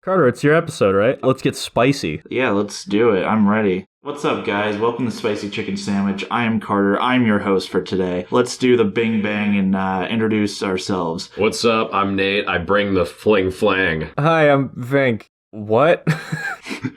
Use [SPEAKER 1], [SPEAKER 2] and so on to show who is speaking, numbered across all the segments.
[SPEAKER 1] Carter, it's your episode, right? Let's get spicy.
[SPEAKER 2] Yeah, let's do it. I'm ready. What's up, guys? Welcome to Spicy Chicken Sandwich. I am Carter. I'm your host for today. Let's do the bing bang and introduce ourselves.
[SPEAKER 3] What's up? I'm Nate. I bring the fling flang.
[SPEAKER 1] Hi, I'm Vinc. What?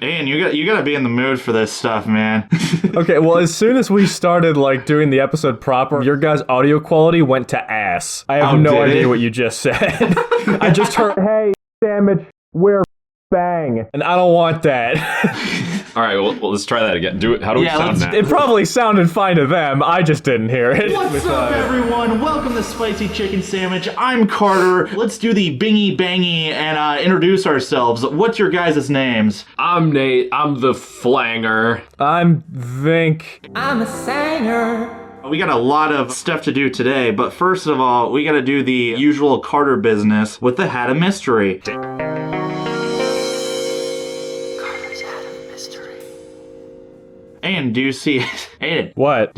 [SPEAKER 2] Ian, you gotta be in the mood for this stuff, man.
[SPEAKER 1] Okay, well, as soon as we started, doing the episode proper, your guys' audio quality went to ass. I have no idea what you just said. I just heard, hey, Sammich, we're bang. And I don't want that.
[SPEAKER 3] All right, well, let's try that again. Do it. How do we sound now?
[SPEAKER 1] It probably sounded fine to them. I just didn't hear it.
[SPEAKER 2] What's up, everyone? Welcome to Spicy Chicken Sandwich. I'm Carter. Let's do the bingy bangy and introduce ourselves. What's your guys' names?
[SPEAKER 3] I'm Nate. I'm the flanger.
[SPEAKER 1] I'm Vinc.
[SPEAKER 4] I'm a singer.
[SPEAKER 2] We got a lot of stuff to do today, but first of all, we gotta do the usual Carter business with the Hat of Mystery. And do you see it? Aiden.
[SPEAKER 1] What?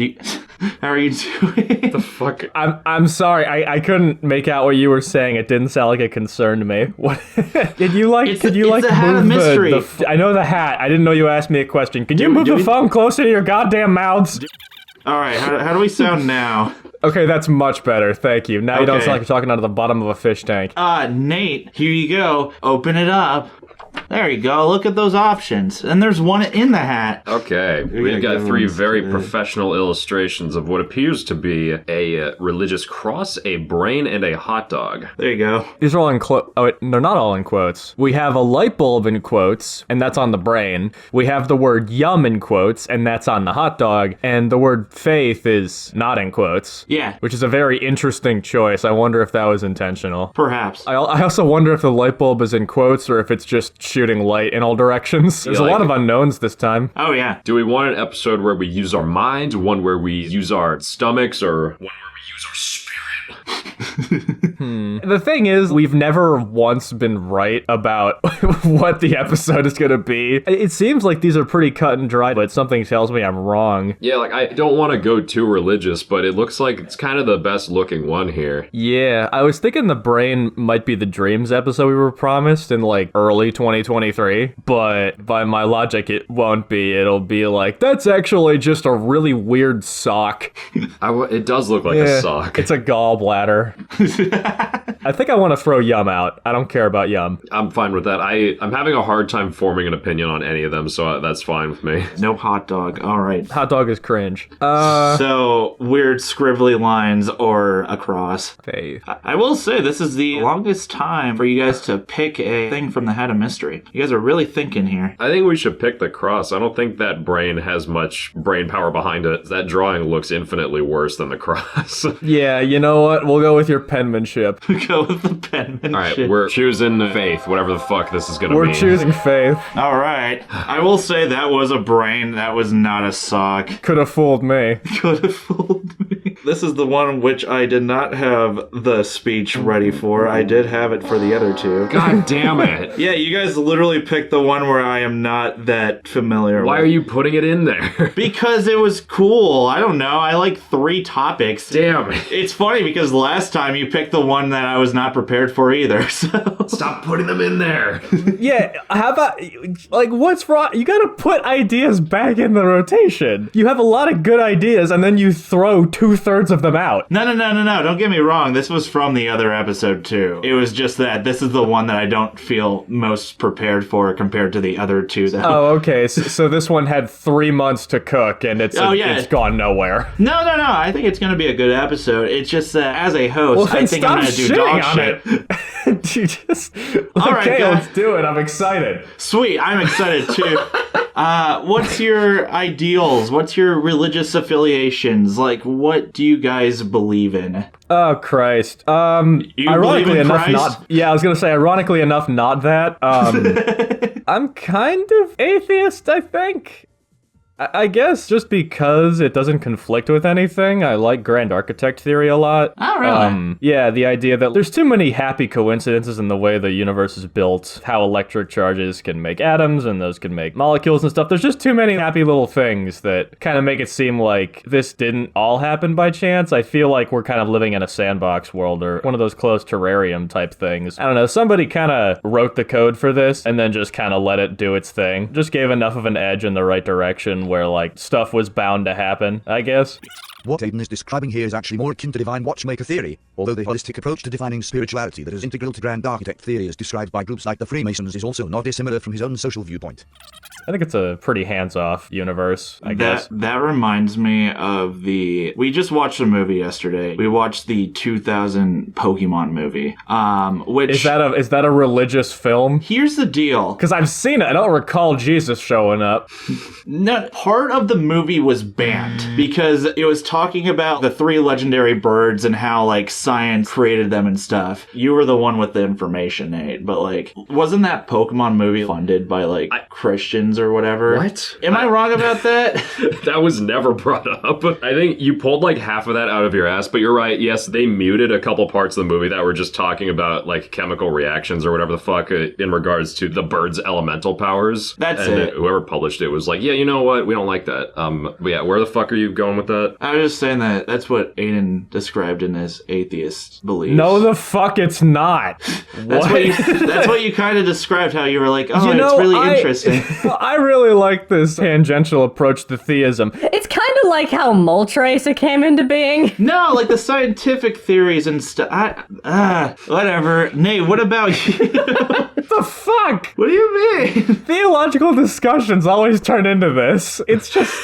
[SPEAKER 2] How are you doing?
[SPEAKER 3] The fuck?
[SPEAKER 1] I'm sorry. I couldn't make out what you were saying. It didn't sound like it concerned me. What? Could you
[SPEAKER 2] It's a hat of mystery.
[SPEAKER 1] I know the hat. I didn't know you asked me a question. Could you move the phone closer to your goddamn mouths?
[SPEAKER 2] All right. How do we sound now?
[SPEAKER 1] Okay, that's much better. Thank you. Now you don't sound like you're talking out of the bottom of a fish tank.
[SPEAKER 2] Nate, here you go. Open it up. There you go. Look at those options. And there's one in the hat.
[SPEAKER 3] Okay, we've got three very professional illustrations of what appears to be a religious cross, a brain, and a hot dog.
[SPEAKER 2] There you go.
[SPEAKER 1] These are all in quotes. Oh, wait, they're not all in quotes. We have a light bulb in quotes, and that's on the brain. We have the word yum in quotes, and that's on the hot dog. And the word faith is not in quotes.
[SPEAKER 2] Yeah.
[SPEAKER 1] Which is a very interesting choice. I wonder if that was intentional.
[SPEAKER 2] Perhaps.
[SPEAKER 1] I also wonder if the light bulb is in quotes or if it's just shooting light in all directions. There's a lot of unknowns this time.
[SPEAKER 2] Oh, yeah.
[SPEAKER 3] Do we want an episode where we use our minds, one where we use our stomachs, or one where we use our spirit?
[SPEAKER 1] The thing is, we've never once been right about what the episode is going to be. It seems like these are pretty cut and dry, but something tells me I'm wrong.
[SPEAKER 3] Yeah, I don't want to go too religious, but it looks like it's kind of the best looking one here.
[SPEAKER 1] Yeah, I was thinking the brain might be the dreams episode we were promised in early 2023, but by my logic, it won't be. It'll be that's actually just a really weird sock.
[SPEAKER 3] It does look like a sock.
[SPEAKER 1] It's a gallbladder. I think I want to throw yum out. I don't care about yum.
[SPEAKER 3] I'm fine with that. I'm having a hard time forming an opinion on any of them, so that's fine with me.
[SPEAKER 2] No hot dog. All right.
[SPEAKER 1] Hot dog is cringe.
[SPEAKER 2] So, weird scribbly lines or a cross.
[SPEAKER 1] Faith.
[SPEAKER 2] I will say, this is the longest time for you guys to pick a thing from the Hat of Mystery. You guys are really thinking here.
[SPEAKER 3] I think we should pick the cross. I don't think that brain has much brain power behind it. That drawing looks infinitely worse than the cross.
[SPEAKER 1] Yeah, you know what? We'll go with your penmanship.
[SPEAKER 2] Go with the penmanship.
[SPEAKER 3] All right, we're choosing faith, whatever the fuck this is gonna be.
[SPEAKER 1] We're choosing faith.
[SPEAKER 2] All right. I will say that was a brain. That was not a sock.
[SPEAKER 1] Could have fooled me.
[SPEAKER 2] Could have fooled me. This is the one which I did not have the speech ready for. I did have it for the other two.
[SPEAKER 3] God damn it.
[SPEAKER 2] Yeah, you guys literally picked the one where I am not that familiar with.
[SPEAKER 3] Why are you putting it in there?
[SPEAKER 2] Because it was cool. I don't know. I like 3 topics.
[SPEAKER 3] Damn it.
[SPEAKER 2] It's funny because last time you picked the one that I was not prepared for either, so...
[SPEAKER 3] Stop putting them in there.
[SPEAKER 1] Yeah, how about, what's wrong? You gotta put ideas back in the rotation. You have a lot of good ideas, and then you throw 2/3 of them out.
[SPEAKER 2] No. Don't get me wrong. This was from the other episode, too. It was just that this is the one that I don't feel most prepared for compared to the other 2.
[SPEAKER 1] Oh, okay. So this one had 3 months to cook, and it's gone nowhere.
[SPEAKER 2] No. I think it's going to be a good episode. It's just that as a host, I think I'm going to do dog shit.
[SPEAKER 1] You just...
[SPEAKER 2] All right,
[SPEAKER 1] okay,
[SPEAKER 2] guys.
[SPEAKER 1] let's do it. I'm excited.
[SPEAKER 2] Sweet. I'm excited, too. What's your ideals? What's your religious affiliations? What do you guys believe in?
[SPEAKER 1] Oh, Christ.
[SPEAKER 2] You
[SPEAKER 1] ironically
[SPEAKER 2] believe in
[SPEAKER 1] enough,
[SPEAKER 2] Christ?
[SPEAKER 1] I was gonna say, ironically enough, not that. I'm kind of atheist, I think. I guess just because it doesn't conflict with anything, I like grand architect theory a lot.
[SPEAKER 2] Oh, really?
[SPEAKER 1] Yeah, the idea that there's too many happy coincidences in the way the universe is built, how electric charges can make atoms and those can make molecules and stuff. There's just too many happy little things that kind of make it seem like this didn't all happen by chance. I feel like we're kind of living in a sandbox world or one of those closed terrarium type things. I don't know, somebody kind of wrote the code for this and then just kind of let it do its thing. Just gave enough of an edge in the right direction where, like, stuff was bound to happen, I guess.
[SPEAKER 5] What Aiden is describing here is actually more akin to divine watchmaker theory, although the holistic approach to defining spirituality that is integral to grand architect theory as described by groups like the Freemasons is also not dissimilar from his own social viewpoint.
[SPEAKER 1] I think it's a pretty hands-off universe, I guess.
[SPEAKER 2] That reminds me of we just watched a movie yesterday. We watched the 2000 Pokémon movie, which...
[SPEAKER 1] Is that a religious film?
[SPEAKER 2] Here's the deal.
[SPEAKER 1] Because I've seen it. I don't recall Jesus showing up.
[SPEAKER 2] No, part of the movie was banned because it was talking about the 3 legendary birds and how, like, science created them and stuff. You were the one with the information, Nate, but, like, wasn't that Pokemon movie funded by, like, Christians or whatever?
[SPEAKER 3] What?
[SPEAKER 2] Am I wrong about that?
[SPEAKER 3] That was never brought up. I think you pulled like half of that out of your ass, but you're right. Yes, they muted a couple parts of the movie that were just talking about like chemical reactions or whatever the fuck in regards to the bird's elemental powers.
[SPEAKER 2] That's
[SPEAKER 3] and
[SPEAKER 2] it.
[SPEAKER 3] Whoever published it was like, yeah, you know what? We don't like that. But yeah, where the fuck are you going with that?
[SPEAKER 2] I was just saying that's what Aiden described in his atheist beliefs.
[SPEAKER 1] No, the fuck it's not.
[SPEAKER 2] That's what you kind of described, how you were like, oh, it's really interesting.
[SPEAKER 1] I really like this tangential approach to theism.
[SPEAKER 6] It's kind of like how Moltracer came into being.
[SPEAKER 2] No, like the scientific theories and stuff. Whatever. Nate, what about you?
[SPEAKER 1] What the fuck?
[SPEAKER 2] What do you mean?
[SPEAKER 1] Theological discussions always turn into this. It's just,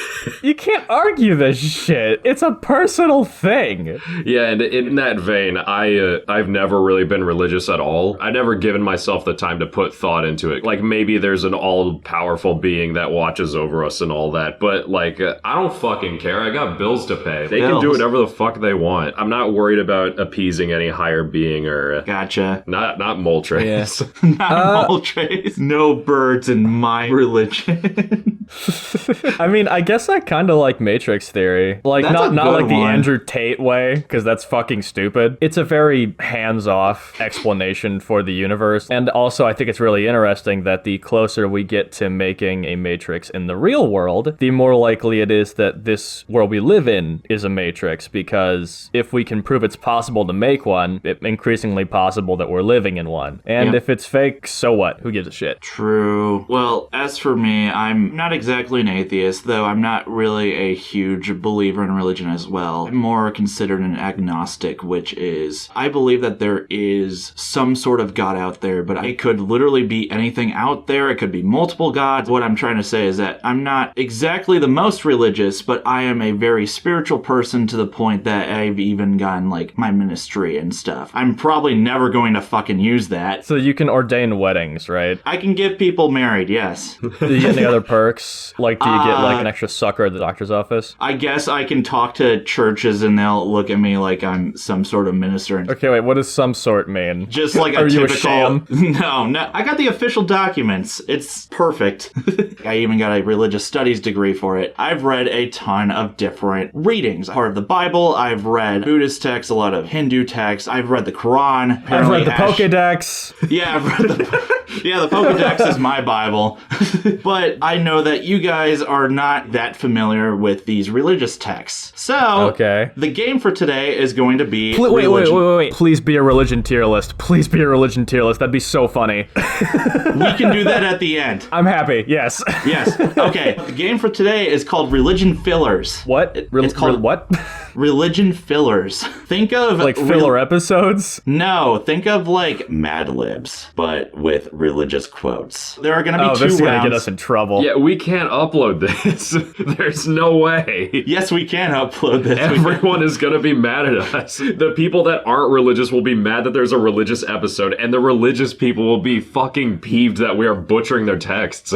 [SPEAKER 1] you can't argue this shit. It's a personal thing.
[SPEAKER 3] Yeah, and in that vein, I've never really been religious at all. I've never given myself the time to put thought into it. Like, maybe there's an all-powerful being that watches over us and all that, but, like, I don't fucking care. I got bills to pay. They can do whatever the fuck they want. I'm not worried about appeasing any higher being or...
[SPEAKER 2] Gotcha.
[SPEAKER 3] Not Moltres.
[SPEAKER 2] Yeah. Not Moltres. No birds in my religion.
[SPEAKER 1] I mean, I guess I kind of like Matrix theory. Like,
[SPEAKER 2] That's
[SPEAKER 1] not like the
[SPEAKER 2] one.
[SPEAKER 1] Andrew Tate way, because that's fucking stupid. It's a very hands-off explanation for the universe. And also, I think it's really interesting that the closer we get to making a Matrix in the real world, the more likely it is that this world we live in is a Matrix, because if we can prove it's possible to make one, it's increasingly possible that we're living in one. And if it's fake, so what? Who gives a shit?
[SPEAKER 2] True. Well, as for me, I'm not exactly an atheist, though I'm not really a huge believer in religion as well. I'm more considered an agnostic, which is, I believe that there is some sort of God out there, but it could literally be anything out there. It could be multiple gods. What I'm trying to say is that I'm not exactly the most religious, but I am a very spiritual person to the point that I've even gotten, like, my ministry and stuff. I'm probably never going to fucking use that.
[SPEAKER 1] So you can ordain weddings, right?
[SPEAKER 2] I can get people married, yes.
[SPEAKER 1] Do you get any other perks? Like, do you get, like, an extra sucker at the doctor's office?
[SPEAKER 2] I guess I can talk to churches and they'll look at me like I'm some sort of minister.
[SPEAKER 1] Okay, wait, what does some sort mean?
[SPEAKER 2] Just like
[SPEAKER 1] Are
[SPEAKER 2] a
[SPEAKER 1] you
[SPEAKER 2] typical...
[SPEAKER 1] a sham?
[SPEAKER 2] No. I got the official documents. It's perfect. I even got a religious studies degree for it. I've read a ton of different readings. Part of the Bible, I've read Buddhist texts, a lot of Hindu texts. I've read the Quran.
[SPEAKER 1] I've read the Pokédex.
[SPEAKER 2] Yeah, I've read the Pokédex is my Bible. But I know that you guys are not that familiar with these religious texts. So, the game for today is going to be
[SPEAKER 1] Wait. Please be a religion tier list. Please be a religion tier list. That'd be so funny.
[SPEAKER 2] We can do that at the end.
[SPEAKER 1] I'm happy, yes.
[SPEAKER 2] Yes. Okay. The game for today is called Religion Fillers.
[SPEAKER 1] What?
[SPEAKER 2] It's called
[SPEAKER 1] what?
[SPEAKER 2] Religion Fillers. Think of...
[SPEAKER 1] Like filler episodes?
[SPEAKER 2] No. Think of like Mad Libs, but with religious quotes. There are going to be 2 rounds.
[SPEAKER 1] This is going to get us in trouble.
[SPEAKER 3] Yeah, we can't upload this. There's no way.
[SPEAKER 2] Yes, we can upload this.
[SPEAKER 3] Everyone is going to be mad at us. The people that aren't religious will be mad that there's a religious episode, and the religious people will be fucking peeved that we are butchering their texts.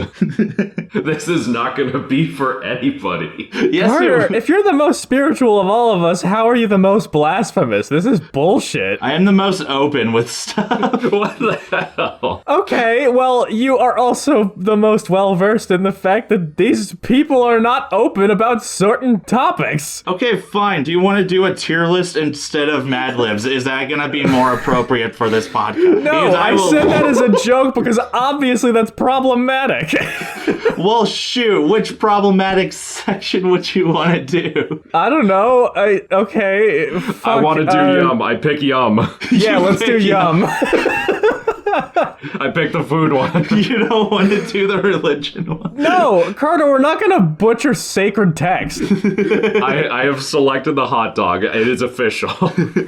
[SPEAKER 3] This is not going to be for anybody.
[SPEAKER 2] Yes,
[SPEAKER 1] Carter, if you're the most spiritual of all of us, how are you the most blasphemous? This is bullshit.
[SPEAKER 2] I am the most open with stuff.
[SPEAKER 3] What the hell?
[SPEAKER 1] Okay, Okay, well, you are also the most well-versed in the fact that these people are not open about certain topics.
[SPEAKER 2] Okay, fine. Do you want to do a tier list instead of Mad Libs? Is that going to be more appropriate for this podcast?
[SPEAKER 1] No, I said that as a joke because obviously that's problematic.
[SPEAKER 2] Well, shoot. Which problematic section would you want to do?
[SPEAKER 1] I don't know. Okay. Fuck,
[SPEAKER 3] I want to do yum. I pick yum.
[SPEAKER 1] Yeah, let's do yum.
[SPEAKER 3] I picked the food one.
[SPEAKER 2] You don't want to do the religion one?
[SPEAKER 1] No, Carter, we're not gonna butcher sacred text.
[SPEAKER 3] I have selected the hot dog. It is official.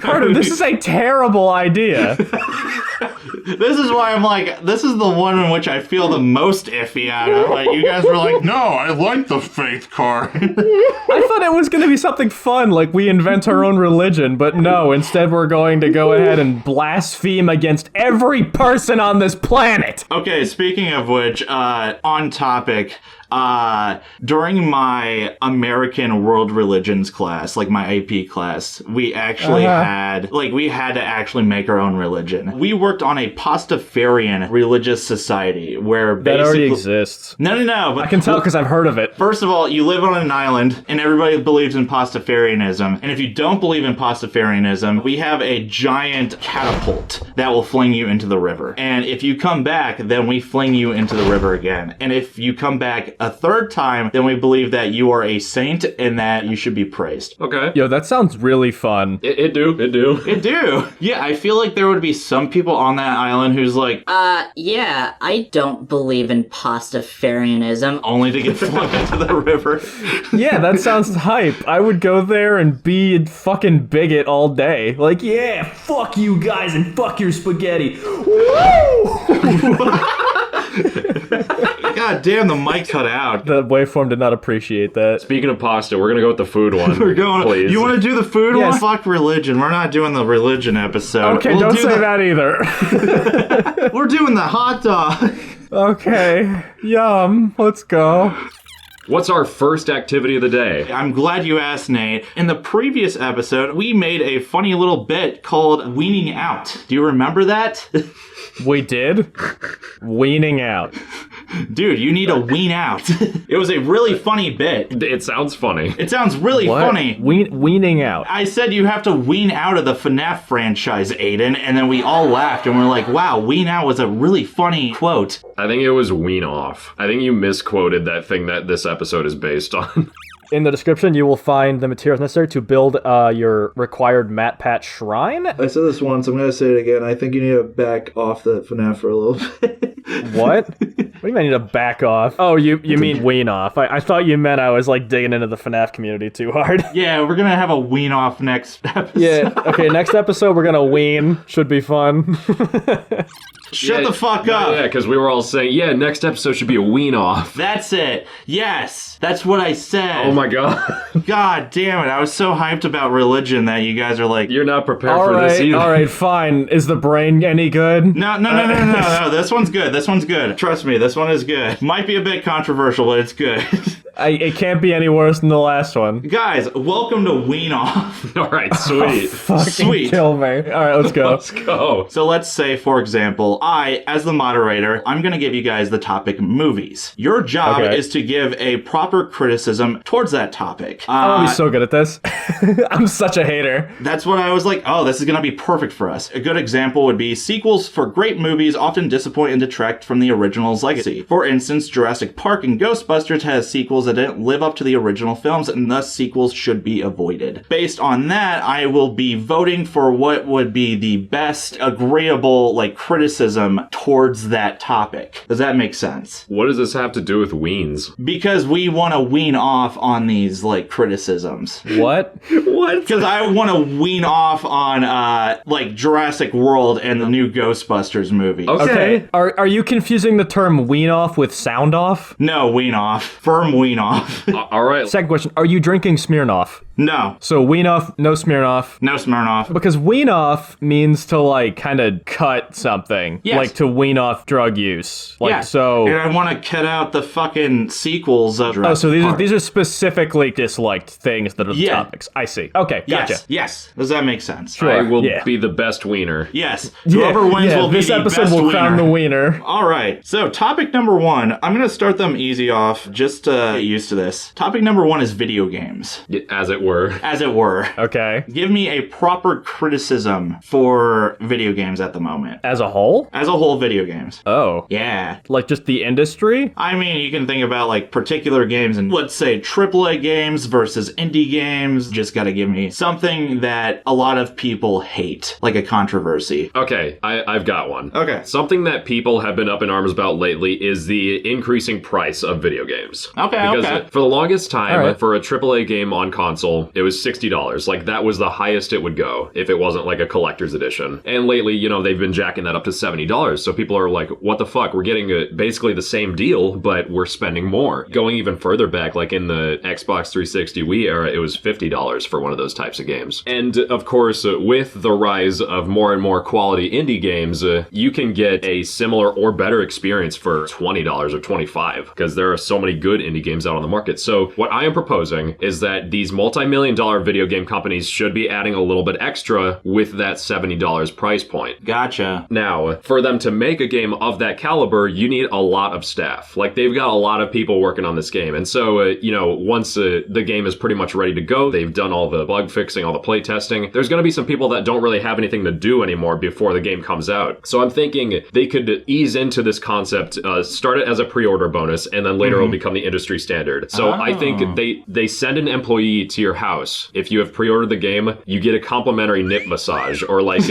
[SPEAKER 1] Carter, this is a terrible idea.
[SPEAKER 2] This is why I'm like, this is the one in which I feel the most iffy out of. Like, you guys were like, no, I like the faith card.
[SPEAKER 1] I thought it was gonna be something fun, like we invent our own religion, but no, instead we're going to go ahead and blaspheme against every person on this planet.
[SPEAKER 2] Okay, speaking of which, on topic, during my American world religions class, like my AP class, we actually had to actually make our own religion. We worked on a Pastafarian religious society where basically...
[SPEAKER 1] That already exists.
[SPEAKER 2] No, but
[SPEAKER 1] I can tell because I've heard of it.
[SPEAKER 2] First of all, you live on an island and everybody believes in Pastafarianism. And if you don't believe in Pastafarianism, we have a giant catapult that will fling you into the river. And if you come back, then we fling you into the river again. And if you come back a third time, then we believe that you are a saint and that you should be praised.
[SPEAKER 3] Okay.
[SPEAKER 1] Yo, that sounds really fun.
[SPEAKER 3] It do.
[SPEAKER 2] Yeah, I feel like there would be some people on that island who's like,
[SPEAKER 7] yeah, I don't believe in Pastafarianism.
[SPEAKER 2] only to get flung into the river.
[SPEAKER 1] Yeah, that sounds hype. I would go there and be a fucking bigot all day. Like, yeah, fuck you guys and fuck your spaghetti. Woo!
[SPEAKER 2] God damn, the mic cut out.
[SPEAKER 1] The waveform did not appreciate that.
[SPEAKER 3] Speaking of pasta, we're gonna go with the food one.
[SPEAKER 2] We're going.
[SPEAKER 3] Please.
[SPEAKER 2] You want to do the food
[SPEAKER 1] Yes.
[SPEAKER 2] one? Fuck religion. We're not doing the religion episode.
[SPEAKER 1] Okay, don't say that either.
[SPEAKER 2] We're doing the hot dog.
[SPEAKER 1] Okay, yum, let's go.
[SPEAKER 3] What's our first activity of the day?
[SPEAKER 2] I'm glad you asked, Nate. In the previous episode, we made a funny little bit called Weaning Out. Do you remember that?
[SPEAKER 1] We did? Weaning out.
[SPEAKER 2] Dude, you need to wean out. It was a really funny bit.
[SPEAKER 3] It sounds funny.
[SPEAKER 2] It sounds really
[SPEAKER 1] What?
[SPEAKER 2] funny.
[SPEAKER 1] Weaning out.
[SPEAKER 2] I said you have to wean out of the FNAF franchise, Aiden, and then we all laughed and we're like, wow, wean out was a really funny quote.
[SPEAKER 3] I think it was wean off. I think you misquoted that thing that this episode is based on.
[SPEAKER 1] In the description, you will find the materials necessary to build your required MatPat shrine.
[SPEAKER 8] I said this once, I'm going to say it again. I think you need to back off the FNAF for a little bit.
[SPEAKER 1] What? What do you mean I need to back off? Oh, you mean wean off. I thought you meant I was like digging into the FNAF community too hard.
[SPEAKER 2] Yeah, we're gonna have a wean off next episode.
[SPEAKER 1] Yeah, okay, next episode we're gonna wean. Should be fun.
[SPEAKER 2] Shut the fuck up.
[SPEAKER 3] Yeah, because we were all saying, yeah, next episode should be a wean off.
[SPEAKER 2] That's it. Yes, that's what I said.
[SPEAKER 3] Oh my god.
[SPEAKER 2] God damn it. I was so hyped about religion that you guys are like,
[SPEAKER 3] You're not prepared for this either.
[SPEAKER 1] Alright, fine. Is the brain any good?
[SPEAKER 2] no. This one's good. This one's good. Trust me, this one is good. Might be a bit controversial, but it's good.
[SPEAKER 1] It can't be any worse than the last one.
[SPEAKER 2] Guys, welcome to Wean Off.
[SPEAKER 3] Alright, sweet.
[SPEAKER 1] Fucking
[SPEAKER 2] Sweet.
[SPEAKER 1] kill me. Alright, let's go.
[SPEAKER 3] Let's go.
[SPEAKER 2] So let's say, for example, I, as the moderator, I'm going to give you guys the topic movies. Your job
[SPEAKER 1] Okay.
[SPEAKER 2] is to give a proper criticism towards that topic.
[SPEAKER 1] I'm gonna be so good at this. I'm such a hater.
[SPEAKER 2] That's what I was like, oh, this is going to be perfect for us. A good example would be sequels for great movies often disappoint and detract from the original's legacy. For instance, Jurassic Park and Ghostbusters has sequels that didn't live up to the original films, and thus sequels should be avoided. Based on that, I will be voting for what would be the best agreeable, criticism towards that topic. Does that make sense?
[SPEAKER 3] What does this have to do with weens?
[SPEAKER 2] Because we want to wean off on these, criticisms.
[SPEAKER 1] What?
[SPEAKER 2] What? Because I want to wean off on, Jurassic World and the new Ghostbusters movie.
[SPEAKER 1] Okay. Are you confusing the term wean off with sound off?
[SPEAKER 2] No, wean off. Firm wean off.
[SPEAKER 3] Alright.
[SPEAKER 1] Second question, are you drinking Smirnoff?
[SPEAKER 2] No.
[SPEAKER 1] So wean off, no Smirnoff.
[SPEAKER 2] No Smirnoff.
[SPEAKER 1] Because wean off means to like kind of cut something.
[SPEAKER 2] Yes.
[SPEAKER 1] Like to wean off drug use. Like
[SPEAKER 2] Yeah.
[SPEAKER 1] so.
[SPEAKER 2] And I want to cut out the fucking sequels of Jurassic
[SPEAKER 1] Oh, so
[SPEAKER 2] Park.
[SPEAKER 1] these are specifically disliked things that are the
[SPEAKER 2] Yeah.
[SPEAKER 1] topics. I see. Okay, gotcha.
[SPEAKER 2] Yes. Does that make sense?
[SPEAKER 1] Sure.
[SPEAKER 3] I will
[SPEAKER 1] Yeah.
[SPEAKER 3] be the best wiener.
[SPEAKER 2] Yes. Whoever wins will be
[SPEAKER 1] this
[SPEAKER 2] the
[SPEAKER 1] episode
[SPEAKER 2] best
[SPEAKER 1] will
[SPEAKER 2] wiener.
[SPEAKER 1] crown the wiener.
[SPEAKER 2] All right. So, topic number 1. I'm going to start them easy off just to get used to this. Topic number 1 is video games,
[SPEAKER 3] As it were.
[SPEAKER 2] as it were.
[SPEAKER 1] Okay.
[SPEAKER 2] Give me a proper criticism for video games at the moment.
[SPEAKER 1] As a whole?
[SPEAKER 2] As a whole, video games.
[SPEAKER 1] Oh.
[SPEAKER 2] Yeah.
[SPEAKER 1] Like just the industry?
[SPEAKER 2] I mean, you can think about like particular games and let's say AAA games versus indie games. Just gotta give me something that a lot of people hate, like a controversy.
[SPEAKER 3] Okay, I've got one.
[SPEAKER 2] Okay.
[SPEAKER 3] Something that people have been up in arms about lately is the increasing price of video games.
[SPEAKER 2] Okay,
[SPEAKER 3] Because
[SPEAKER 2] okay.
[SPEAKER 3] for the longest time,
[SPEAKER 1] All right.
[SPEAKER 3] for a AAA game on console, it was $60. Like, that was the highest it would go if it wasn't like a collector's edition. And lately, you know, they've been jacking that up to $70. So people are like, what the fuck? We're getting basically the same deal, but we're spending more. Going even further back, like in the Xbox 360 Wii era, it was $50 for one of those types of games. And of course, with the rise of more and more quality indie games, you can get a similar or better experience for $20 or $25 because there are so many good indie games out on the market. So what I am proposing is that these multi-million-dollar video game companies should be adding a little bit extra with that $70 price point.
[SPEAKER 2] Gotcha.
[SPEAKER 3] Now, for them to make a game of that caliber, you need a lot of staff. Like, they've got a lot of people working on this game. And so, you know, once the game is pretty much ready to go, they've done all the bug fixing, all the play testing, there's going to be some people that don't really have anything to do anymore before the game comes out. So I'm thinking they could ease into this concept, start it as a pre-order bonus, and then later it'll become the industry standard. So I think they send an employee to your house. If you have pre-ordered the game, you get a complimentary nip massage or like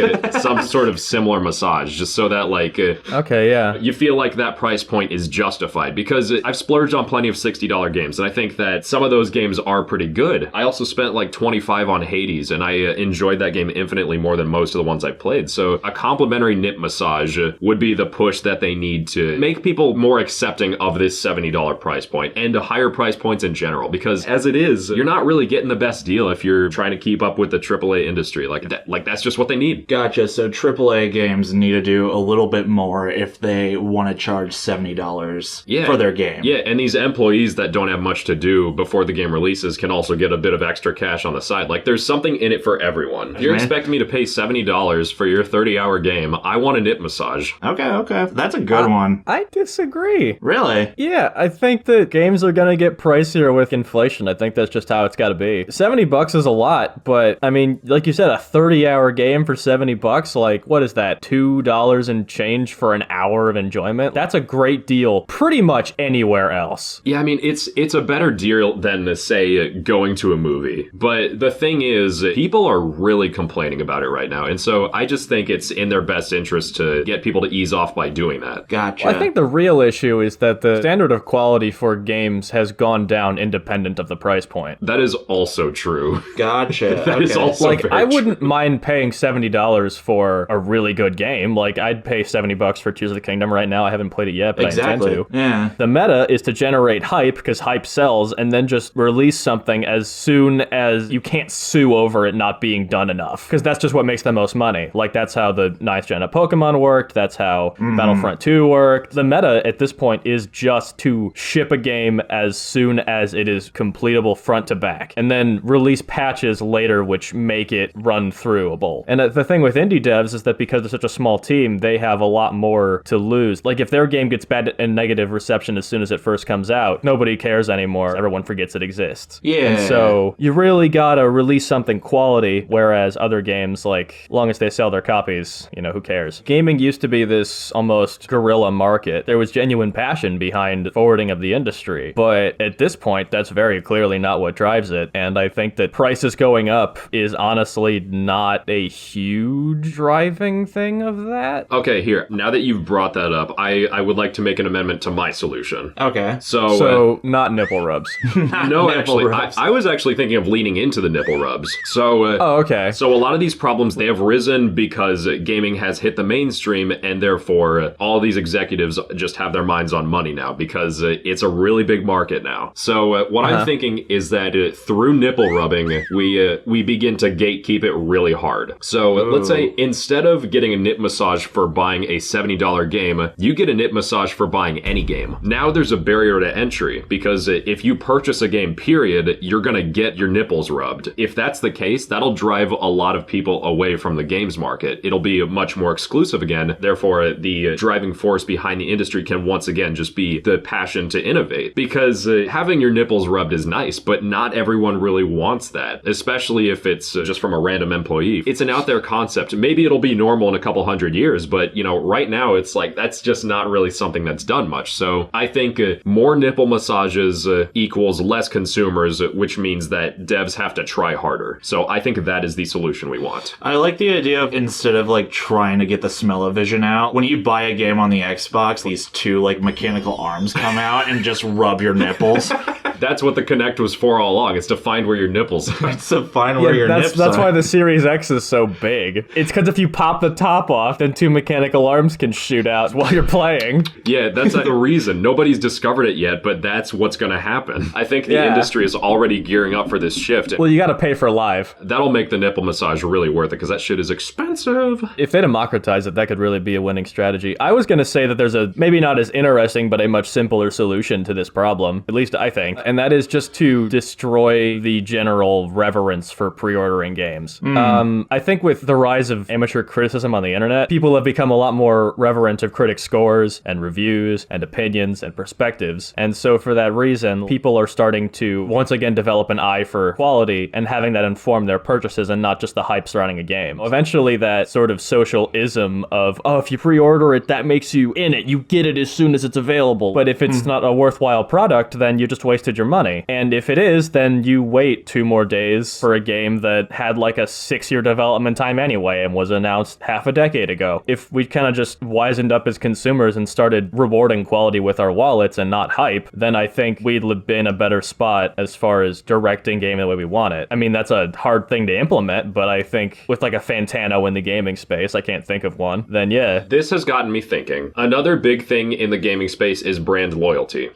[SPEAKER 3] some sort of similar massage, just so that like
[SPEAKER 1] Okay, yeah.
[SPEAKER 3] you feel like that price point is justified, because I've splurged on plenty of $60 games, and I think that some of those games are pretty good. I also spent like $25 on Hades, and I enjoyed that game infinitely more than most of the ones I played. So a complimentary nip massage would be the push that they need to make people more accepting of this $70 price point and to higher price points in general, because as it is, you're not really getting the best deal if you're trying to keep up with the AAA industry. Like that's just what they need.
[SPEAKER 2] Gotcha. So AAA games need to do a little bit more if they want to charge $70 for their game.
[SPEAKER 3] Yeah, and these employees that don't have much to do before the game releases can also get a bit of extra cash on the side. Like, there's something in it for everyone. If you're expecting me to pay $70 for your 30-hour game, I want a nip massage.
[SPEAKER 2] Okay. That's a good one.
[SPEAKER 1] I disagree.
[SPEAKER 2] Really?
[SPEAKER 1] Yeah, I think that games are gonna get pricier with inflation. I think that's just how it's gotta be. $70 is a lot, but I mean, like you said, a 30-hour game for $70, like, what is that? $2 and change for an hour of enjoyment? That's a great deal pretty much anywhere else.
[SPEAKER 3] Yeah, I mean, it's a better deal than, say, going to a movie. But the thing is, people are really complaining about it right now. And so I just think it's in their best interest to get people to ease off by doing that.
[SPEAKER 2] Gotcha.
[SPEAKER 1] Well, I think the real issue is that the standard of quality for games has gone down independent of the price point.
[SPEAKER 3] That is also true.
[SPEAKER 2] Gotcha.
[SPEAKER 3] That is also
[SPEAKER 1] Like,
[SPEAKER 3] very
[SPEAKER 1] I
[SPEAKER 3] true.
[SPEAKER 1] wouldn't mind paying $70 for a really good game. Like, I'd pay $70 for Tears of the Kingdom right now. I haven't played it yet, but I
[SPEAKER 2] Exactly.
[SPEAKER 1] intend to.
[SPEAKER 2] Yeah.
[SPEAKER 1] The meta is to generate hype because hype sells, and then just release something as soon as you can't sue over it not being done enough, because that's just what makes the most money. Like, that's how the 9th gen of Pokemon worked. That's how Battlefront 2 worked. The meta at this point is just to ship a game as soon as it is completable front to back, and then release patches later which make it run throughable. And the thing with indie devs is that because they're such a small team, they have a lot more to lose. Like, if their game gets bad and negative reception as soon as it first comes out, nobody cares anymore. Everyone forgets it exists.
[SPEAKER 2] Yeah.
[SPEAKER 1] And so you really gotta release something quality, whereas other games, like, long as they sell their copies, you know, who cares? Gaming used to be this almost guerrilla market. There was genuine passion behind forwarding of the industry. But at this point, that's very clearly not what drives it. And I think that prices going up is honestly not a huge driving thing of that.
[SPEAKER 3] Okay, here. Now that you've brought that up, I would like to make an amendment to my solution.
[SPEAKER 2] Okay.
[SPEAKER 1] So, not nipple rubs.
[SPEAKER 3] No,
[SPEAKER 2] Nipple
[SPEAKER 3] actually,
[SPEAKER 2] rubs.
[SPEAKER 3] I was actually thinking of leaning into the nipple rubs. So,
[SPEAKER 1] Oh, okay.
[SPEAKER 3] So a lot of these problems, they have risen because gaming has hit the mainstream, and therefore all these executives just have their minds on money now because it's a really big market now. So what I'm thinking is that through through nipple rubbing, we begin to gatekeep it really hard. So let's say instead of getting a nip massage for buying a $70 game, you get a nip massage for buying any game. Now there's a barrier to entry because if you purchase a game, period, you're gonna get your nipples rubbed. If that's the case, that'll drive a lot of people away from the games market. It'll be much more exclusive again. Therefore, the driving force behind the industry can once again just be the passion to innovate. Because having your nipples rubbed is nice, but not everyone really wants that, especially if it's just from a random employee. It's an out there concept. Maybe it'll be normal in a couple hundred years, but right now it's like that's just not really something that's done much. So I think more nipple massages equals less consumers, which means that devs have to try harder. So I think that is the solution we want.
[SPEAKER 2] I like the idea of instead of like trying to get the smell-o-vision out, when you buy a game on the Xbox, these two like mechanical arms come out and just rub your nipples.
[SPEAKER 3] That's what the Kinect was for all along. It's to find where your nipples are.
[SPEAKER 2] It's to find where your nips are.
[SPEAKER 1] That's why the Series X is so big. It's because if you pop the top off, then two mechanical arms can shoot out while you're playing.
[SPEAKER 3] Yeah, that's the reason. Nobody's discovered it yet, but that's what's going to happen. I think the industry is already gearing up for this shift.
[SPEAKER 1] Well, you got to pay for live.
[SPEAKER 3] That'll make the nipple massage really worth it because that shit is expensive.
[SPEAKER 1] If they democratize it, that could really be a winning strategy. I was going to say that there's a maybe not as interesting, but a much simpler solution to this problem, at least I think. And that is just to destroy the general reverence for pre-ordering games. I think with the rise of amateur criticism on the internet, people have become a lot more reverent of critic scores and reviews and opinions and perspectives. And so for that reason, people are starting to once again develop an eye for quality and having that inform their purchases and not just the hype surrounding a game. Eventually that sort of social ism of, oh, if you pre-order it, that makes you in it. You get it as soon as it's available. But if it's not a worthwhile product, then you just wasted your money. And if it is, then you wait 2 more days for a game that had like a 6-year development time anyway and was announced half a decade ago. If we kind of just wisened up as consumers and started rewarding quality with our wallets and not hype, then I think we'd have been a better spot as far as directing game the way we want it. I mean, that's a hard thing to implement, but I think with like a Fantano in the gaming space, I can't think of one, then yeah.
[SPEAKER 3] This has gotten me thinking. Another big thing in the gaming space is brand loyalty,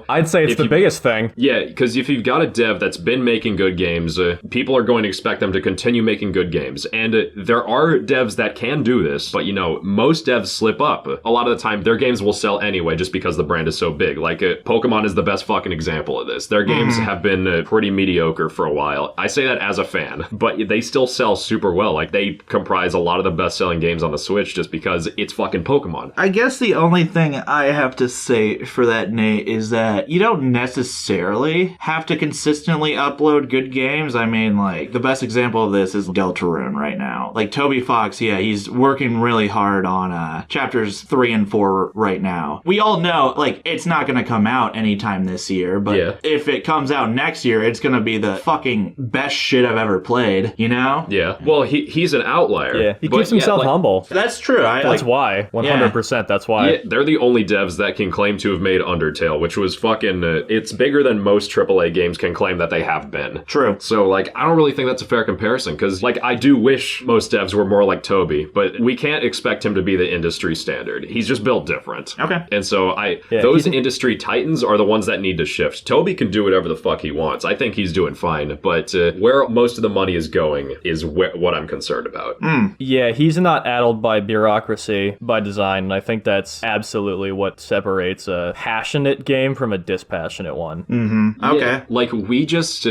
[SPEAKER 1] I'd say it's the biggest thing.
[SPEAKER 3] Yeah, because if you've got a dev that's been making good games, people are going to expect them to continue making good games. And there are devs that can do this, but most devs slip up. A lot of the time, their games will sell anyway just because the brand is so big. Like, Pokémon is the best fucking example of this. Their games have been pretty mediocre for a while. I say that as a fan, but they still sell super well. Like, they comprise a lot of the best-selling games on the Switch just because it's fucking Pokémon.
[SPEAKER 2] I guess the only thing I have to say for that, Nate, is that you don't necessarily have to consistently upload good games. I mean, like, the best example of this is Deltarune right now. Like, Toby Fox, he's working really hard on chapters 3 and 4 right now. We all know, like, it's not gonna come out anytime this year, but if it comes out next year, it's gonna be the fucking best shit I've ever played,
[SPEAKER 3] Yeah. Well, he's an outlier.
[SPEAKER 1] Yeah, he keeps himself humble.
[SPEAKER 2] That's true.
[SPEAKER 1] That's why. 100%, that's why.
[SPEAKER 3] Yeah, they're the only devs that can claim to have made Undertale, which was fucking... it's bigger than most AAA games can claim that they have been.
[SPEAKER 2] True.
[SPEAKER 3] So, like, I don't really think that's a fair comparison, because, like, I do wish most devs were more like Toby, but we can't expect him to be the industry standard. He's just built different.
[SPEAKER 2] Okay.
[SPEAKER 3] And so those industry titans are the ones that need to shift. Toby can do whatever the fuck he wants. I think he's doing fine, but where most of the money is going is what I'm concerned about.
[SPEAKER 1] Yeah, he's not addled by bureaucracy by design, and I think that's absolutely what separates a passionate game from a dispassionate one.
[SPEAKER 2] Okay.
[SPEAKER 3] Yeah, like, we just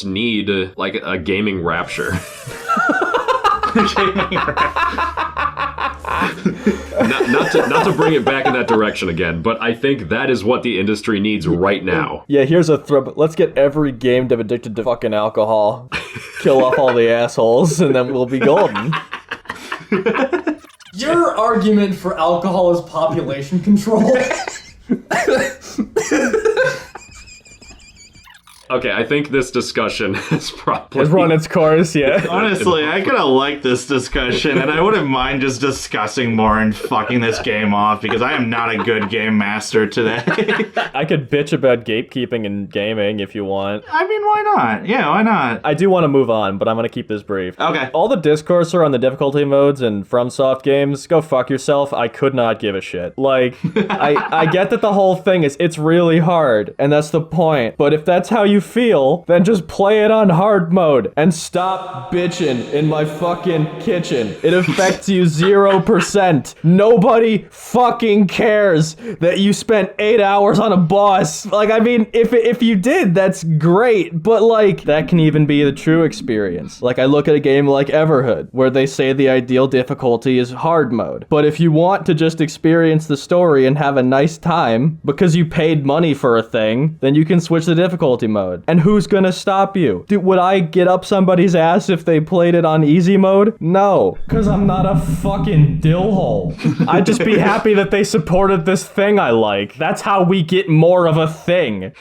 [SPEAKER 3] need like a gaming rapture. not to bring it back in that direction again, but I think that is what the industry needs right now.
[SPEAKER 1] Yeah, here's a throw. Let's get every game dev addicted to fucking alcohol, kill off all the assholes, and then we'll be golden.
[SPEAKER 9] Your argument for alcohol is population control.
[SPEAKER 3] Okay, I think this discussion has probably...
[SPEAKER 1] It's run its course, yeah.
[SPEAKER 2] Honestly, I kind of like this discussion, and I wouldn't mind just discussing more and fucking this game off, because I am not a good game master today.
[SPEAKER 1] I could bitch about gatekeeping in gaming if you want.
[SPEAKER 2] I mean, why not? Yeah, why not?
[SPEAKER 1] I do want to move on, but I'm going to keep this brief.
[SPEAKER 2] Okay.
[SPEAKER 1] All the discourse around the difficulty modes and FromSoft games, go fuck yourself. I could not give a shit. Like, I get that the whole thing is, it's really hard, and that's the point, but if that's how you you feel, then just play it on hard mode and stop bitching in my fucking kitchen. It affects you 0%. Nobody fucking cares that you spent 8 hours on a boss. Like, I mean, if you did, that's great, but like, that can even be the true experience. Like, I look at a game like Everhood, where they say the ideal difficulty is hard mode. But if you want to just experience the story and have a nice time, because you paid money for a thing, then you can switch the difficulty mode. And who's gonna stop you? Dude, would I get up somebody's ass if they played it on easy mode? No, because I'm not a fucking dillhole. I'd just be happy that they supported this thing I like. That's how we get more of a thing.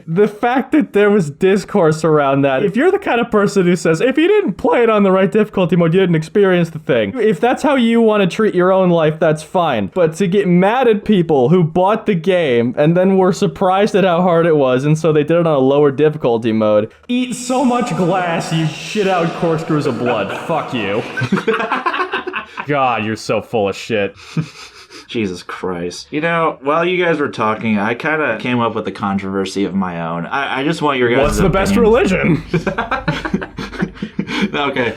[SPEAKER 1] The fact that there was discourse around that, if you're the kind of person who says, if you didn't play it on the right difficulty mode, you didn't experience the thing. If that's how you want to treat your own life, that's fine. But to get mad at people who bought the game and then were surprised at how hard it was, and so they did it on a lower difficulty mode, eat so much glass you shit out corkscrews of blood. Fuck you. God, you're so full of shit.
[SPEAKER 2] Jesus Christ. You know, while you guys were talking, I kind of came up with a controversy of my own. I just want your guys'
[SPEAKER 1] What's the best religion?
[SPEAKER 2] Okay.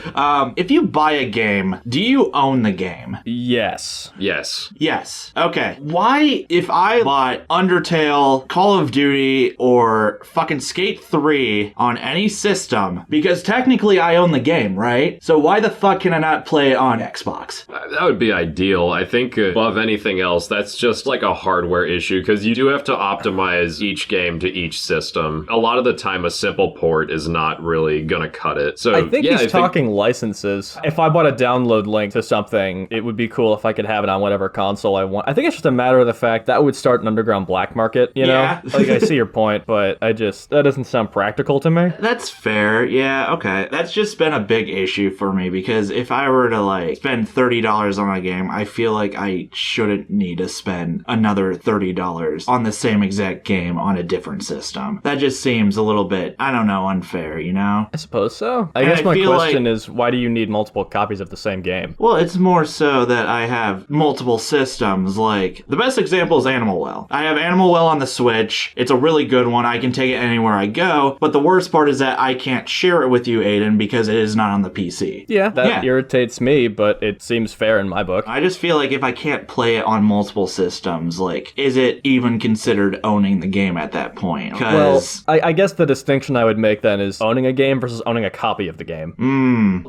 [SPEAKER 2] If you buy a game, do you own the game?
[SPEAKER 1] Yes.
[SPEAKER 3] Yes.
[SPEAKER 2] Yes. Okay. Why, if I bought Undertale, Call of Duty, or fucking Skate 3 on any system, because technically I own the game, right? So why the fuck can I not play it on Xbox?
[SPEAKER 3] That would be ideal. I think above anything else, that's just like a hardware issue, because you do have to optimize each game to each system. A lot of the time, a simple port is not really gonna cut it. So
[SPEAKER 1] I think he's talking licenses. If I bought a download link to something, it would be cool if I could have it on whatever console I want. I think it's just a matter of the fact that would start an underground black market, you know?
[SPEAKER 2] Yeah.
[SPEAKER 1] Like, I see your point, but that doesn't sound practical to me.
[SPEAKER 2] That's fair. Yeah, okay. That's just been a big issue for me, because if I were to, like, spend $30 on a game, I feel like I shouldn't need to spend another $30 on the same exact game on a different system. That just seems a little bit, I don't know, unfair, you know?
[SPEAKER 1] I suppose so. I guess my question is, why do you need multiple copies of the same game?
[SPEAKER 2] Well, it's more so that I have multiple systems. Like, the best example is Animal Well. I have Animal Well on the Switch. It's a really good one. I can take it anywhere I go. But the worst part is that I can't share it with you, Aiden, because it is not on the PC.
[SPEAKER 1] Yeah, that irritates me, but it seems fair in my book.
[SPEAKER 2] I just feel like if I can't play it on multiple systems, like, is it even considered owning the game at that point? Because
[SPEAKER 1] well, I guess the distinction I would make then is owning a game versus owning a copy of the game.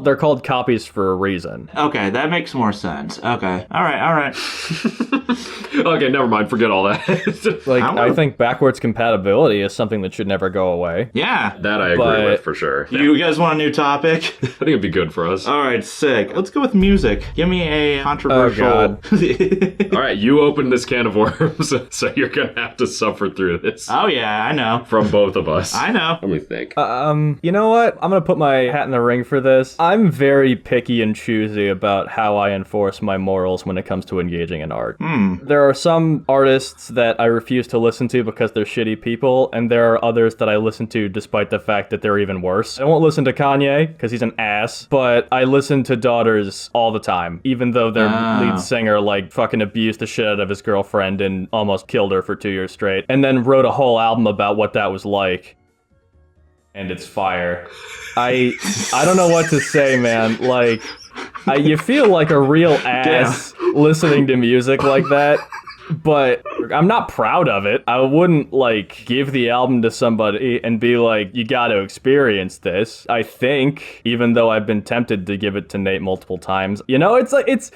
[SPEAKER 1] They're called copies for a reason.
[SPEAKER 2] Okay, that makes more sense. Okay. All right.
[SPEAKER 3] Okay, never mind. Forget all that.
[SPEAKER 1] I think backwards compatibility is something that should never go away.
[SPEAKER 2] Yeah.
[SPEAKER 3] That I agree with for sure.
[SPEAKER 2] You guys want a new topic?
[SPEAKER 3] I think it'd be good for us.
[SPEAKER 2] All right, sick. Let's go with music. Give me a controversial...
[SPEAKER 1] Oh, God.
[SPEAKER 3] All right, you opened this can of worms, so you're going to have to suffer through this.
[SPEAKER 2] Oh, yeah, I know.
[SPEAKER 3] From both of us.
[SPEAKER 2] I know.
[SPEAKER 3] Let me think.
[SPEAKER 1] You know what? I'm going to put my hat in the ring for this. I'm very picky and choosy about how I enforce my morals when it comes to engaging in art. There are some artists that I refuse to listen to because they're shitty people, and there are others that I listen to despite the fact that they're even worse. I won't listen to Kanye because he's an ass, but I listen to Daughters all the time, even though their lead singer like fucking abused the shit out of his girlfriend and almost killed her for 2 years straight, and then wrote a whole album about what that was like. And it's fire. I don't know what to say, man. Like, you feel like a real ass listening to music like that. But I'm not proud of it. I wouldn't, like, give the album to somebody and be like, you gotta experience this. I think, even though I've been tempted to give it to Nate multiple times, you know,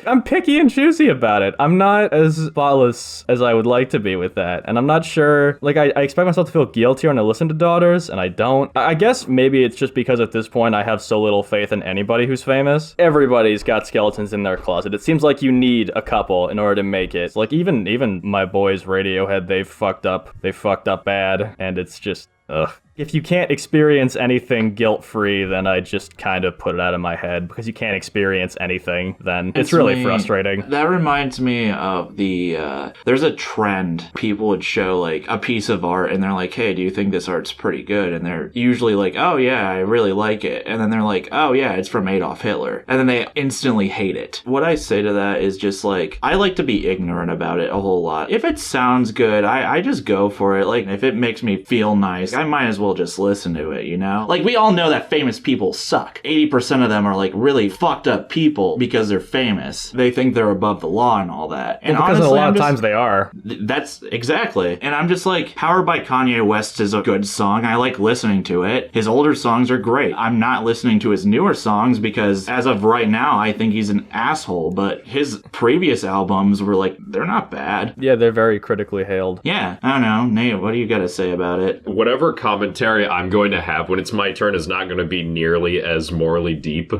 [SPEAKER 1] I'm picky and choosy about it. I'm not as spotless as I would like to be with that. And I'm not sure, like, I expect myself to feel guilty when I listen to Daughters, and I don't. I guess maybe it's just because at this point I have so little faith in anybody who's famous. Everybody's got skeletons in their closet. It seems like you need a couple in order to make it. Like, even my boys Radiohead, they fucked up bad, and it's just ugh. If you can't experience anything guilt-free, then I just kind of put it out of my head, because you can't experience anything, then it's really frustrating.
[SPEAKER 2] That reminds me of there's a trend. People would show, like, a piece of art, and they're like, hey, do you think this art's pretty good? And they're usually like, oh, yeah, I really like it. And then they're like, oh, yeah, it's from Adolf Hitler. And then they instantly hate it. What I say to that is just, like, I like to be ignorant about it a whole lot. If it sounds good, I just go for it. Like, if it makes me feel nice, I might as well well just listen to it, you know? Like, we all know that famous people suck. 80% of them are, like, really fucked up people because they're famous. They think they're above the law and all that. And
[SPEAKER 1] because
[SPEAKER 2] honestly,
[SPEAKER 1] a lot of times they are.
[SPEAKER 2] That's exactly. And I'm just like, Powered by Kanye West is a good song. I like listening to it. His older songs are great. I'm not listening to his newer songs because as of right now, I think he's an asshole, but his previous albums were like, they're not bad.
[SPEAKER 1] Yeah, they're very critically hailed.
[SPEAKER 2] Yeah, I don't know. Nate, what do you got to say about it?
[SPEAKER 3] Whatever commentary I'm going to have when it's my turn is not going to be nearly as morally deep.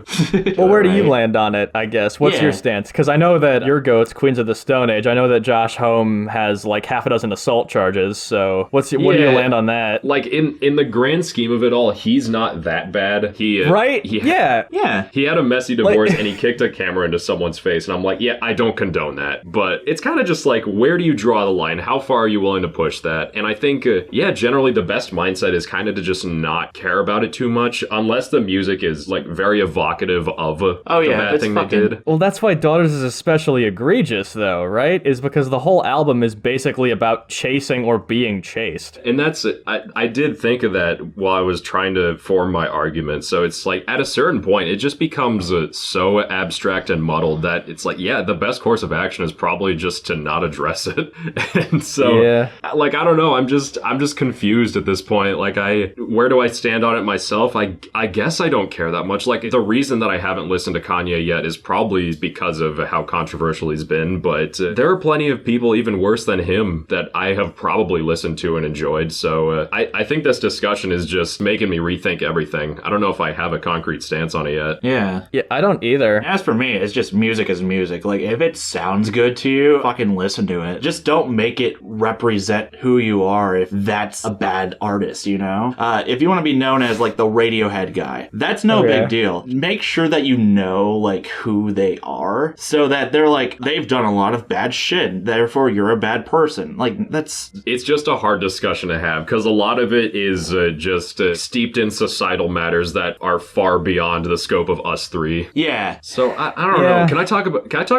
[SPEAKER 1] Well, where do you land on it, I guess? What's your stance? Because I know that your goats, Queens of the Stone Age, I know that Josh Homme has like half a dozen assault charges, so what do you land on that?
[SPEAKER 3] Like, in the grand scheme of it all, he's not that bad.
[SPEAKER 1] Right? Yeah.
[SPEAKER 3] He had a messy divorce and he kicked a camera into someone's face, and I'm like, yeah, I don't condone that. But it's kind of just like, where do you draw the line? How far are you willing to push that? And I think, generally the best mindset is kind of to just not care about it too much, unless the music is like very evocative of the bad thing they did.
[SPEAKER 1] Well, that's why Daughters is especially egregious, though, right? Is because the whole album is basically about chasing or being chased.
[SPEAKER 3] And that's it. I did think of that while I was trying to form my argument. So it's like, at a certain point, it just becomes so abstract and muddled that it's like, yeah, the best course of action is probably just to not address it. And so, like, I don't know. I'm just confused at this point. Like, where do I stand on it myself? I guess I don't care that much. Like, the reason that I haven't listened to Kanye yet is probably because of how controversial he's been. But there are plenty of people even worse than him that I have probably listened to and enjoyed. So I think this discussion is just making me rethink everything. I don't know if I have a concrete stance on it yet.
[SPEAKER 2] Yeah,
[SPEAKER 1] I don't either.
[SPEAKER 2] As for me, it's just music is music. Like, if it sounds good to you, fucking listen to it. Just don't make it represent who you are if that's a bad artist, you know? If you want to be known as, like, the Radiohead guy, that's no big deal. Make sure that you know, like, who they are so that they're like, they've done a lot of bad shit, therefore you're a bad person. Like,
[SPEAKER 3] it's just a hard discussion to have because a lot of it is just steeped in societal matters that are far beyond the scope of us three.
[SPEAKER 2] Yeah.
[SPEAKER 3] So I don't know. Can I talk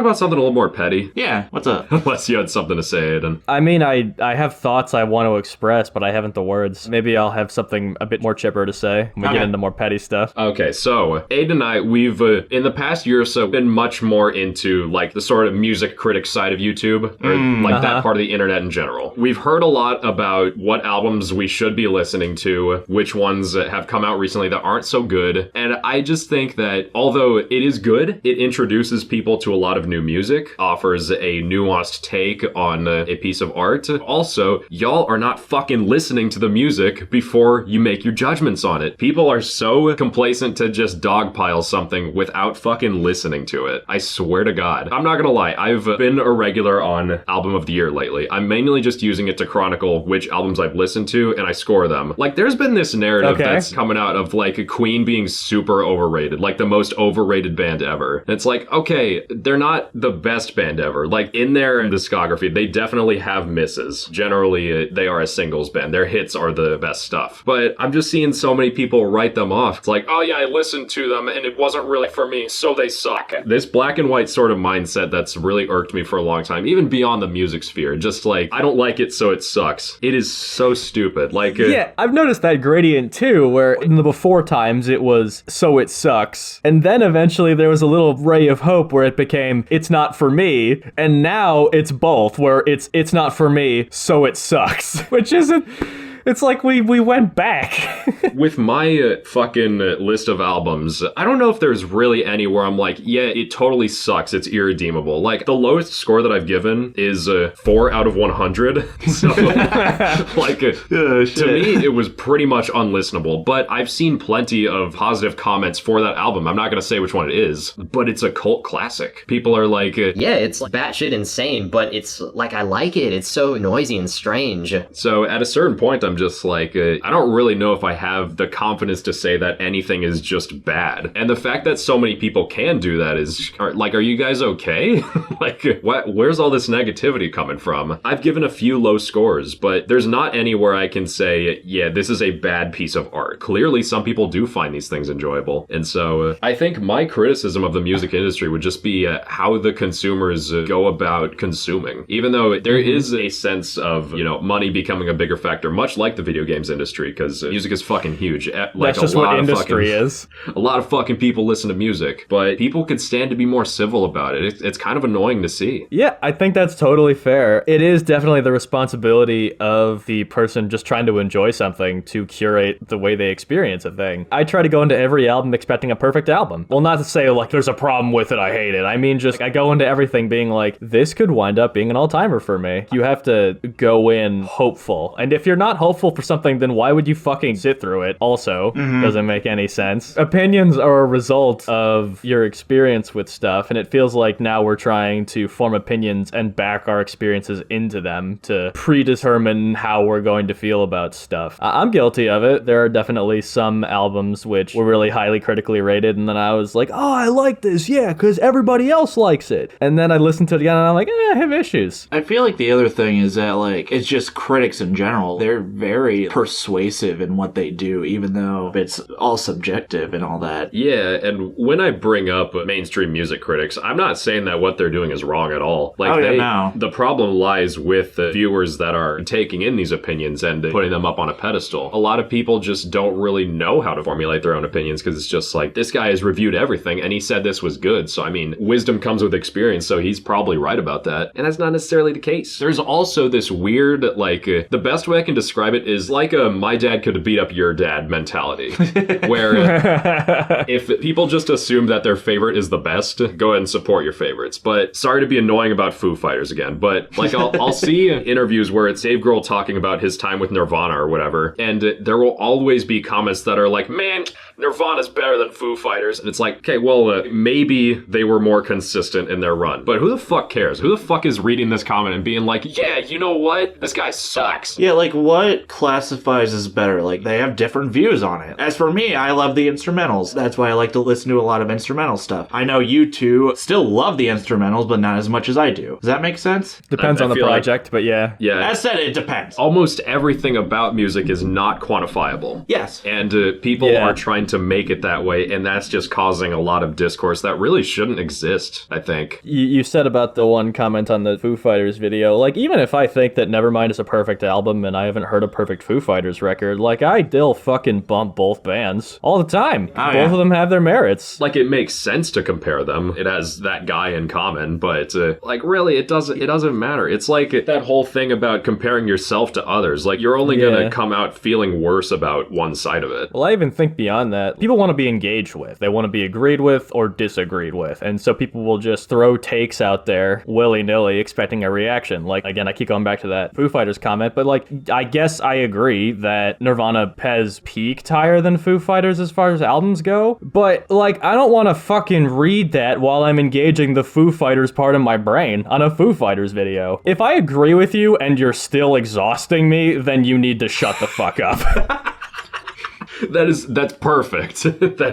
[SPEAKER 3] about something a little more petty?
[SPEAKER 2] Yeah. What's up?
[SPEAKER 3] Unless you had something to say, Aiden.
[SPEAKER 1] I mean, I have thoughts I want to express, but I haven't the words. Maybe I'll have something a bit more chipper to say when we get into more petty stuff.
[SPEAKER 3] Okay, so Aiden and I, we've in the past year or so been much more into like the sort of music critic side of YouTube, or that part of the internet in general. We've heard a lot about what albums we should be listening to, which ones have come out recently that aren't so good, and I just think that although it is good, it introduces people to a lot of new music, offers a nuanced take on a piece of art. Also, y'all are not fucking listening to the music before you make your judgments on it. People are so complacent to just dogpile something without fucking listening to it. I swear to God. I'm not gonna lie, I've been a regular on Album of the Year lately. I'm mainly just using it to chronicle which albums I've listened to, and I score them. Like, there's been this narrative that's coming out of, like, Queen being super overrated, like the most overrated band ever. And it's like, okay, they're not the best band ever. Like, in their discography, they definitely have misses. Generally, they are a singles band. Their hits are the best stuff. But I'm just seeing so many people write them off. It's like, oh yeah, I listened to them, and it wasn't really for me, so they suck. This black and white sort of mindset that's really irked me for a long time, even beyond the music sphere. Just like, I don't like it, so it sucks. It is so stupid. Like,
[SPEAKER 1] yeah, I've noticed that gradient too, where in the before times it was, so it sucks. And then eventually there was a little ray of hope where it became, it's not for me. And now it's both, where it's not for me, so it sucks. Which isn't... It's like we went back.
[SPEAKER 3] With my fucking list of albums, I don't know if there's really any where I'm like, yeah, it totally sucks. It's irredeemable. Like, the lowest score that I've given is 4 out of 100. So, like, to me, it was pretty much unlistenable. But I've seen plenty of positive comments for that album. I'm not going to say which one it is, but it's a cult classic. People are like...
[SPEAKER 10] yeah, it's batshit insane, but it's like, I like it. It's so noisy and strange.
[SPEAKER 3] So at a certain point, I'm just like, I don't really know if I have the confidence to say that anything is just bad. And the fact that so many people can do that is, are you guys okay? Like, where's all this negativity coming from? I've given a few low scores, but there's not anywhere I can say, yeah, this is a bad piece of art. Clearly, some people do find these things enjoyable. And so I think my criticism of the music industry would just be how the consumers go about consuming. Even though there is a sense of, money becoming a bigger factor, much like the video games industry because music is fucking huge. Like,
[SPEAKER 1] that's just what industry is.
[SPEAKER 3] A lot of fucking people listen to music, but people could stand to be more civil about it. It's kind of annoying to see.
[SPEAKER 1] Yeah, I think that's totally fair. It is definitely the responsibility of the person just trying to enjoy something to curate the way they experience a thing. I try to go into every album expecting a perfect album. Well, not to say like there's a problem with it, I hate it. I mean, just I go into everything being like, this could wind up being an all-timer for me. You have to go in hopeful. And if you're not hopeful for something, then why would you fucking sit through it? Also, doesn't make any sense. Opinions are a result of your experience with stuff, and it feels like now we're trying to form opinions and back our experiences into them to predetermine how we're going to feel about stuff. I'm guilty of it. There are definitely some albums which were really highly critically rated, and then I was like, oh, I like this, yeah, because everybody else likes it. And then I listened to it again, and I'm like, I have issues.
[SPEAKER 2] I feel like the other thing is that, like, it's just critics in general. They're very persuasive in what they do, even though it's all subjective and all that.
[SPEAKER 3] Yeah, and when I bring up mainstream music critics, I'm not saying that what they're doing is wrong at all. Like, the problem lies with the viewers that are taking in these opinions and putting them up on a pedestal. A lot of people just don't really know how to formulate their own opinions because it's just like, this guy has reviewed everything and he said this was good. So, I mean, wisdom comes with experience, so he's probably right about that. And that's not necessarily the case. There's also this weird, like, the best way I can describe it is like a my dad could beat up your dad mentality. Where if people just assume that their favorite is the best, go ahead and support your favorites. But sorry to be annoying about Foo Fighters again, but like I'll see interviews where it's Dave Grohl talking about his time with Nirvana or whatever, and there will always be comments that are like, man, Nirvana's better than Foo Fighters. And it's like, okay, well, maybe they were more consistent in their run, but who the fuck cares? Who the fuck is reading this comment and being like, yeah, you know what? This guy sucks.
[SPEAKER 2] Yeah, like, what classifies as better? Like, they have different views on it. As for me, I love the instrumentals. That's why I like to listen to a lot of instrumental stuff. I know you two still love the instrumentals, but not as much as I do. Does that make sense?
[SPEAKER 1] Depends on the project, but yeah.
[SPEAKER 3] Yeah.
[SPEAKER 2] As said, it depends.
[SPEAKER 3] Almost everything about music is not quantifiable.
[SPEAKER 2] Yes.
[SPEAKER 3] And people are trying to make it that way, and that's just causing a lot of discourse that really shouldn't exist, I think.
[SPEAKER 1] You said about the one comment on the Foo Fighters video, like, even if I think that Nevermind is a perfect album and I haven't heard a perfect Foo Fighters record, like, I still fucking bump both bands all the time. Both of them have their merits.
[SPEAKER 3] Like, it makes sense to compare them. It has that guy in common, but like, really, it doesn't matter. It's like that whole thing about comparing yourself to others. Like, you're only gonna come out feeling worse about one side of it.
[SPEAKER 1] Well, I even think beyond that, people want to be engaged with. They want to be agreed with or disagreed with. And so people will just throw takes out there willy-nilly expecting a reaction. Like, again, I keep going back to that Foo Fighters comment, but like, I guess I agree that Nirvana has peaked higher than Foo Fighters as far as albums go, but like, I don't want to fucking read that while I'm engaging the Foo Fighters part of my brain on a Foo Fighters video. If I agree with you and you're still exhausting me, then you need to shut the fuck up.
[SPEAKER 3] That's perfect. That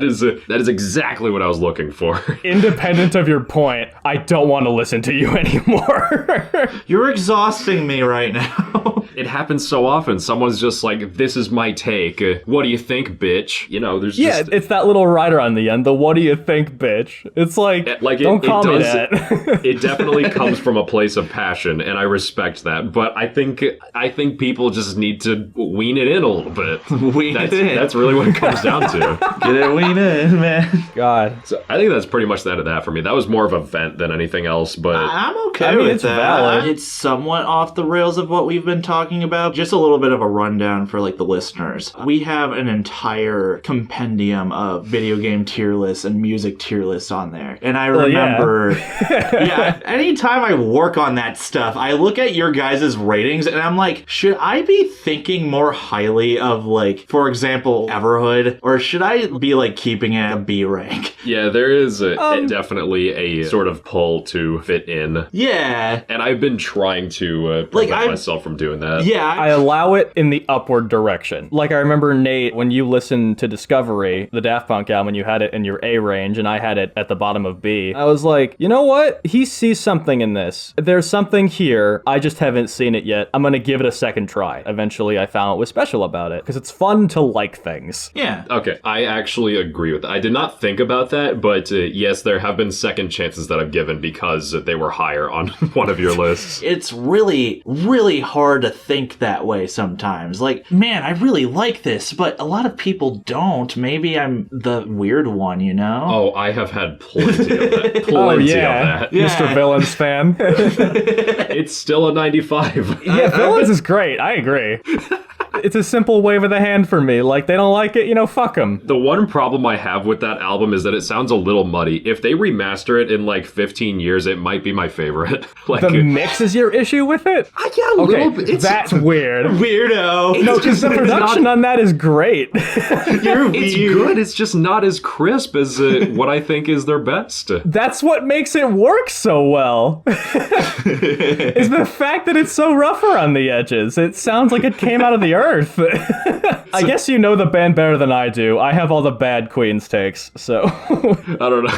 [SPEAKER 3] is exactly what I was looking for.
[SPEAKER 1] Independent of your point, I don't want to listen to you anymore.
[SPEAKER 2] You're exhausting me right now.
[SPEAKER 3] It happens so often. Someone's just like, this is my take. What do you think, bitch? You know, there's just...
[SPEAKER 1] it's that little rider on the end, the what do you think, bitch? It's like, don't call me that.
[SPEAKER 3] It definitely comes from a place of passion, and I respect that. But I think people just need to wean it in a little bit. That's really what it comes down to.
[SPEAKER 2] Get it wean in, man.
[SPEAKER 1] God.
[SPEAKER 3] So I think that's pretty much the end of that for me. That was more of a vent than anything else, but...
[SPEAKER 2] I'm okay with
[SPEAKER 1] it's
[SPEAKER 2] that.
[SPEAKER 1] Valid.
[SPEAKER 2] It's somewhat off the rails of what we've been talking about. Just a little bit of a rundown for like the listeners. We have an entire compendium of video game tier lists and music tier lists on there. And I remember, anytime I work on that stuff, I look at your guys' ratings and I'm like, should I be thinking more highly of, like, for example, Everhood, or should I be like keeping it a B rank?
[SPEAKER 3] Yeah, there is definitely a sort of pull to fit in.
[SPEAKER 2] Yeah.
[SPEAKER 3] And I've been trying to prevent myself from doing that.
[SPEAKER 2] Yeah.
[SPEAKER 1] I allow it in the upward direction. Like, I remember, Nate, when you listened to Discovery, the Daft Punk album, you had it in your A range, and I had it at the bottom of B. I was like, you know what? He sees something in this. There's something here. I just haven't seen it yet. I'm gonna give it a second try. Eventually, I found what was special about it, because it's fun to like things. things.
[SPEAKER 2] Yeah.
[SPEAKER 3] Okay, I actually agree with that. I did not think about that, but yes, there have been second chances that I've given because they were higher on one of your lists.
[SPEAKER 2] It's really, really hard to think that way sometimes. Like, man, I really like this, but a lot of people don't. Maybe I'm the weird one, you know?
[SPEAKER 3] Oh, I have had plenty of that. Plenty of that.
[SPEAKER 1] Mr. Villains fan.
[SPEAKER 3] It's still a 95.
[SPEAKER 1] Yeah, Villains is great. I agree. It's a simple wave of the hand for me. Like, they don't like it, fuck them.
[SPEAKER 3] The one problem I have with that album is that it sounds a little muddy. If they remaster it in like 15 years, it might be my favorite.
[SPEAKER 1] The mix is your issue with it?
[SPEAKER 3] Yeah, a little bit.
[SPEAKER 1] That's weird.
[SPEAKER 2] Weirdo.
[SPEAKER 1] No, because the production on that is great.
[SPEAKER 3] It's good. It's just not as crisp as what I think is their best.
[SPEAKER 1] That's what makes it work so well. Is the fact that it's so rougher on the edges. It sounds like it came out of the earth. I guess you know the band better than I do. I have all the bad Queen's takes, so...
[SPEAKER 3] I don't know.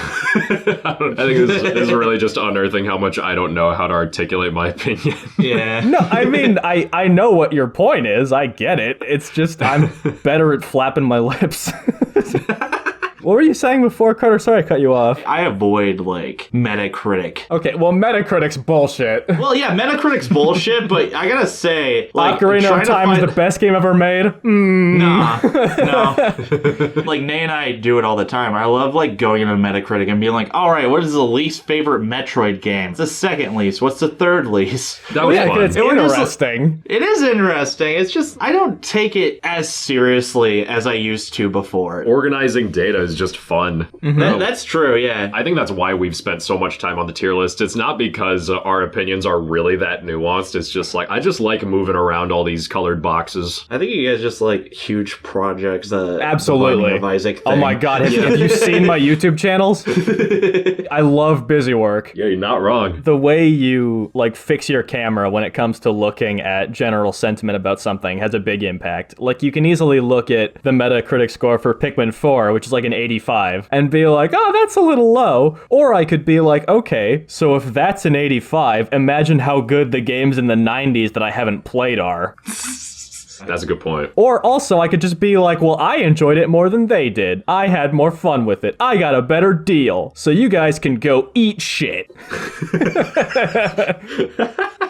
[SPEAKER 3] I think this is really just unearthing how much I don't know how to articulate my opinion.
[SPEAKER 2] Yeah.
[SPEAKER 1] No, I mean, I know what your point is. I get it. It's just I'm better at flapping my lips. What were you saying before, Carter? Sorry I cut you off.
[SPEAKER 2] I avoid, Metacritic.
[SPEAKER 1] Okay, well, Metacritic's bullshit.
[SPEAKER 2] Well, yeah, Metacritic's bullshit, but I gotta say,
[SPEAKER 1] Ocarina of Time is the best game ever made?
[SPEAKER 2] Nah, no. Nate and I do it all the time. I love, going into Metacritic and being like, all right, what is the least favorite Metroid game? What's the second least? What's the third least?
[SPEAKER 3] That was fun.
[SPEAKER 1] It's interesting.
[SPEAKER 2] It is interesting. It's just, I don't take it as seriously as I used to before.
[SPEAKER 3] Organizing data is just fun.
[SPEAKER 2] Mm-hmm. That's true, yeah.
[SPEAKER 3] I think that's why we've spent so much time on the tier list. It's not because our opinions are really that nuanced. It's just I just like moving around all these colored boxes.
[SPEAKER 2] I think you guys just like huge projects.
[SPEAKER 1] Absolutely.
[SPEAKER 2] The Binding of Isaac thing.
[SPEAKER 1] Oh my god, have you seen my YouTube channels? I love busy work.
[SPEAKER 3] Yeah, you're not wrong.
[SPEAKER 1] The way you fix your camera when it comes to looking at general sentiment about something has a big impact. You can easily look at the Metacritic score for Pikmin 4, which is an 85, and be like, oh, that's a little low. Or I could be like, okay, so if that's an 85, imagine how good the games in the 90s that I haven't played are.
[SPEAKER 3] That's a good point.
[SPEAKER 1] Or also, I could just be like, well, I enjoyed it more than they did. I had more fun with it. I got a better deal. So you guys can go eat shit.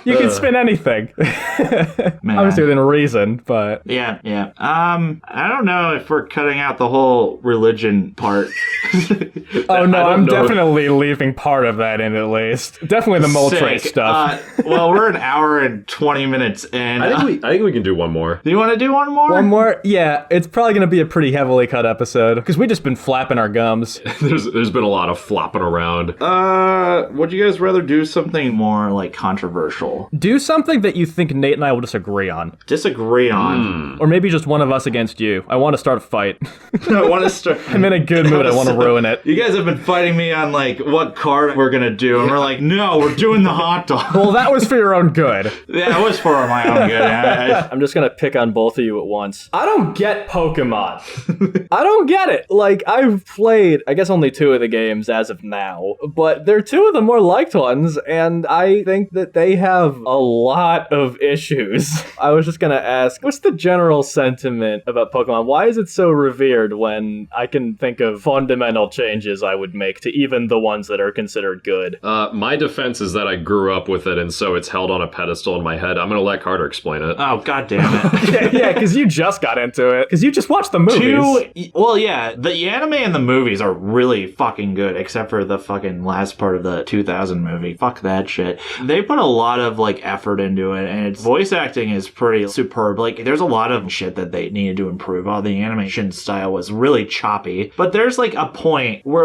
[SPEAKER 1] You can spin anything. Obviously within reason, but...
[SPEAKER 2] Yeah. I don't know if we're cutting out the whole religion part.
[SPEAKER 1] Oh, no, I'm definitely leaving part of that in, at least. Definitely the Moltres stuff.
[SPEAKER 2] Well, we're an hour and 20 minutes in.
[SPEAKER 3] I think we can do one more.
[SPEAKER 2] Do you want to do one more?
[SPEAKER 1] One more? Yeah, it's probably going to be a pretty heavily cut episode, because we've just been flapping our gums.
[SPEAKER 3] There's been a lot of flopping around.
[SPEAKER 2] Would you guys rather do something more, controversial?
[SPEAKER 1] Do something that you think Nate and I will disagree on.
[SPEAKER 2] Disagree on?
[SPEAKER 1] Or maybe just one of us against you. I want to start a fight.
[SPEAKER 2] I want to start...
[SPEAKER 1] I'm in a good mood. I want to ruin it.
[SPEAKER 2] You guys have been fighting me on, what card we're going to do, and we're like, no, we're doing the hot dog.
[SPEAKER 1] Well, that was for your own good.
[SPEAKER 2] Yeah, it was for my own good.
[SPEAKER 1] I'm just going to pick on both of you at once. I don't get Pokemon. I don't get it. I've played, I guess, only 2 of the games as of now, but they're 2 of the more liked ones, and I think that they have a lot of issues. I was just going to ask, what's the general sentiment about Pokemon? Why is it so revered when I can think of fundamental changes I would make to even the ones that are considered good?
[SPEAKER 3] My defense is that I grew up with it, and so it's held on a pedestal in my head. I'm going to let Carter explain it.
[SPEAKER 2] Oh, god damn it.
[SPEAKER 1] Yeah, because you just got into it. Because you just watched the movies.
[SPEAKER 2] Well, yeah, the anime and the movies are really fucking good, except for the fucking last part of the 2000 movie. Fuck that shit. They put a lot of, effort into it, and its voice acting is pretty superb. There's a lot of shit that they needed to improve. All the animation style was really choppy. But there's, a point where,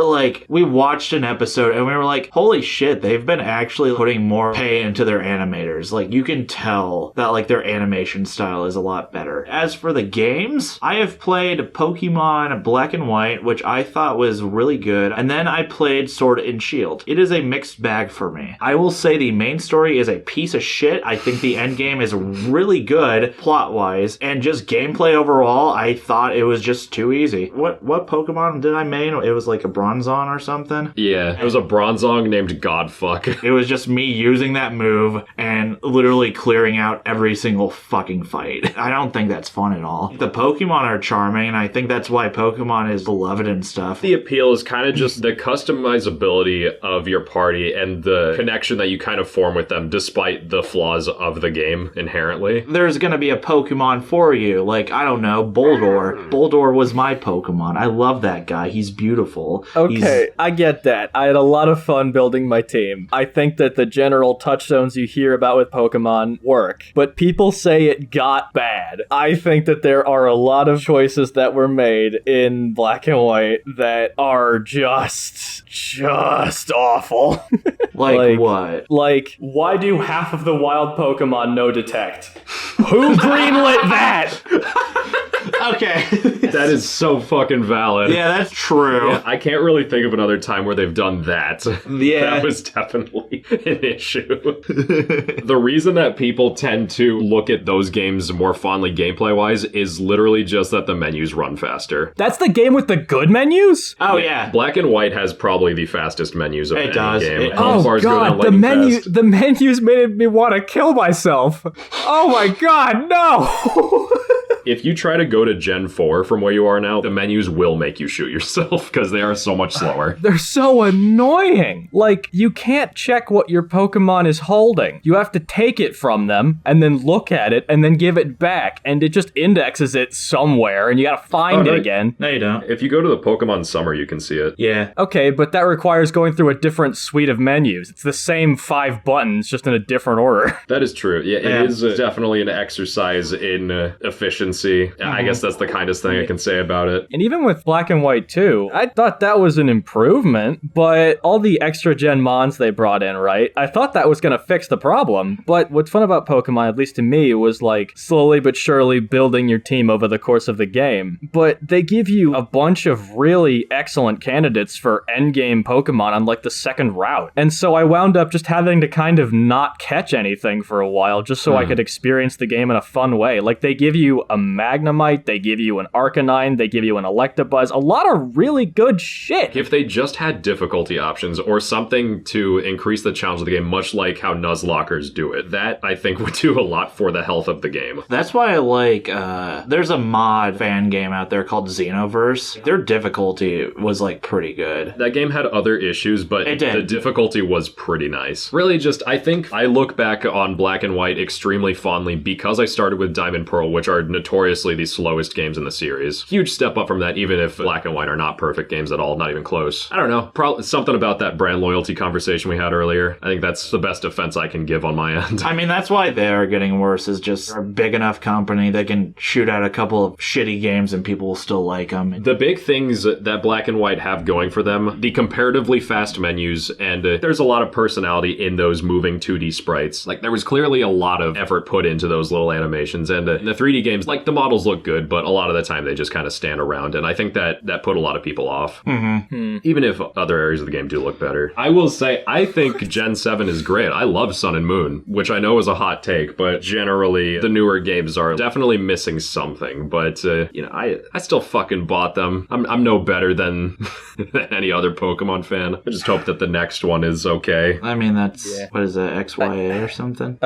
[SPEAKER 2] we watched an episode, and we were like, holy shit, they've been actually putting more pay into their animators. You can tell that, their animation style is a lot better. As for the games, I have played Pokemon Black and White, which I thought was really good, and then I played Sword and Shield. It is a mixed bag for me. I will say the main story is a piece piece of shit. I think the end game is really good plot-wise, and just gameplay overall, I thought it was just too easy. What Pokemon did I main? It was like a Bronzong or something?
[SPEAKER 3] Yeah, it was a Bronzong named Godfuck.
[SPEAKER 2] It was just me using that move and literally clearing out every single fucking fight. I don't think that's fun at all. The Pokemon are charming, and I think that's why Pokemon is beloved and stuff.
[SPEAKER 3] The appeal is kind of just the customizability of your party and the connection that you kind of form with them despite the flaws of the game inherently.
[SPEAKER 2] There's gonna be a Pokemon for you, like, I don't know, Boldor. Boldor was my Pokemon. I love that guy. He's beautiful.
[SPEAKER 1] Okay, I get that. I had a lot of fun building my team. I think that the general touchstones you hear about with Pokemon work, but people say it got bad. I think that there are a lot of choices that were made in Black and White that are just awful.
[SPEAKER 2] Like what?
[SPEAKER 1] Like, why do half of the wild Pokemon no detect? Who greenlit that?
[SPEAKER 2] Okay.
[SPEAKER 3] That is so fucking valid.
[SPEAKER 2] Yeah, that's true.
[SPEAKER 3] Yeah, I can't really think of another time where they've done that.
[SPEAKER 2] Yeah.
[SPEAKER 3] That was definitely an issue. The reason that people tend to look at those games more fondly gameplay-wise is literally just that the menus run faster.
[SPEAKER 1] That's the game with the good menus?
[SPEAKER 2] Oh, yeah.
[SPEAKER 3] Black and White has probably the fastest menus of any game.
[SPEAKER 1] Oh, God, the menus made me want to kill myself. Oh, my God, no!
[SPEAKER 3] If you try to go to Gen 4 from where you are now, the menus will make you shoot yourself because they are so much slower.
[SPEAKER 1] They're so annoying. Like, you can't check what your Pokemon is holding. You have to take it from them and then look at it and then give it back, and it just indexes it somewhere and you gotta find it again.
[SPEAKER 2] No, you don't.
[SPEAKER 3] If you go to the Pokemon Summer, you can see it.
[SPEAKER 2] Yeah.
[SPEAKER 1] Okay, but that requires going through a different suite of menus. It's the same 5 buttons, just in a different order.
[SPEAKER 3] That is true. Yeah, it is definitely an exercise in efficiency. I guess that's the kindest thing I can say about it.
[SPEAKER 1] And even with Black and White 2, I thought that was an improvement, but all the extra gen mons they brought in, right? I thought that was going to fix the problem, but what's fun about Pokemon, at least to me, was like slowly but surely building your team over the course of the game. But they give you a bunch of really excellent candidates for endgame Pokemon on like the second route. And so I wound up just having to kind of not catch anything for a while just so I could experience the game in a fun way. Like they give you a Magnemite, they give you an Arcanine, they give you an Electabuzz, a lot of really good shit.
[SPEAKER 3] If they just had difficulty options or something to increase the challenge of the game, much like how Nuzlockers do it, that I think would do a lot for the health of the game.
[SPEAKER 2] That's why I like, there's a mod fan game out there called Xenoverse. Their difficulty was like pretty good.
[SPEAKER 3] That game had other issues, but the difficulty was pretty nice. Really just, I think I look back on Black and White extremely fondly because I started with Diamond Pearl, which are notoriously the slowest games in the series. Huge step up from that, even if Black and White are not perfect games at all, not even close. I don't know, probably something about that brand loyalty conversation we had earlier. I think that's the best defense I can give on my end.
[SPEAKER 2] I mean, that's why they're getting worse, is just a big enough company that can shoot out a couple of shitty games and people will still like them.
[SPEAKER 3] The big things that Black and White have going for them, the comparatively fast menus, and there's a lot of personality in those moving 2D sprites. Like, there was clearly a lot of effort put into those little animations, and in the 3D games, like, the models look good, but a lot of the time they just kind of stand around, and I think that put a lot of people off. Even if other areas of the game do look better. I will say, I think Gen 7 is great. I love Sun and Moon, which I know is a hot take, but generally, the newer games are definitely missing something, but, you know, I still fucking bought them. I'm no better than any other Pokemon fan. I just hope that the next one is okay.
[SPEAKER 2] I mean, that's, what is that, XYA or something?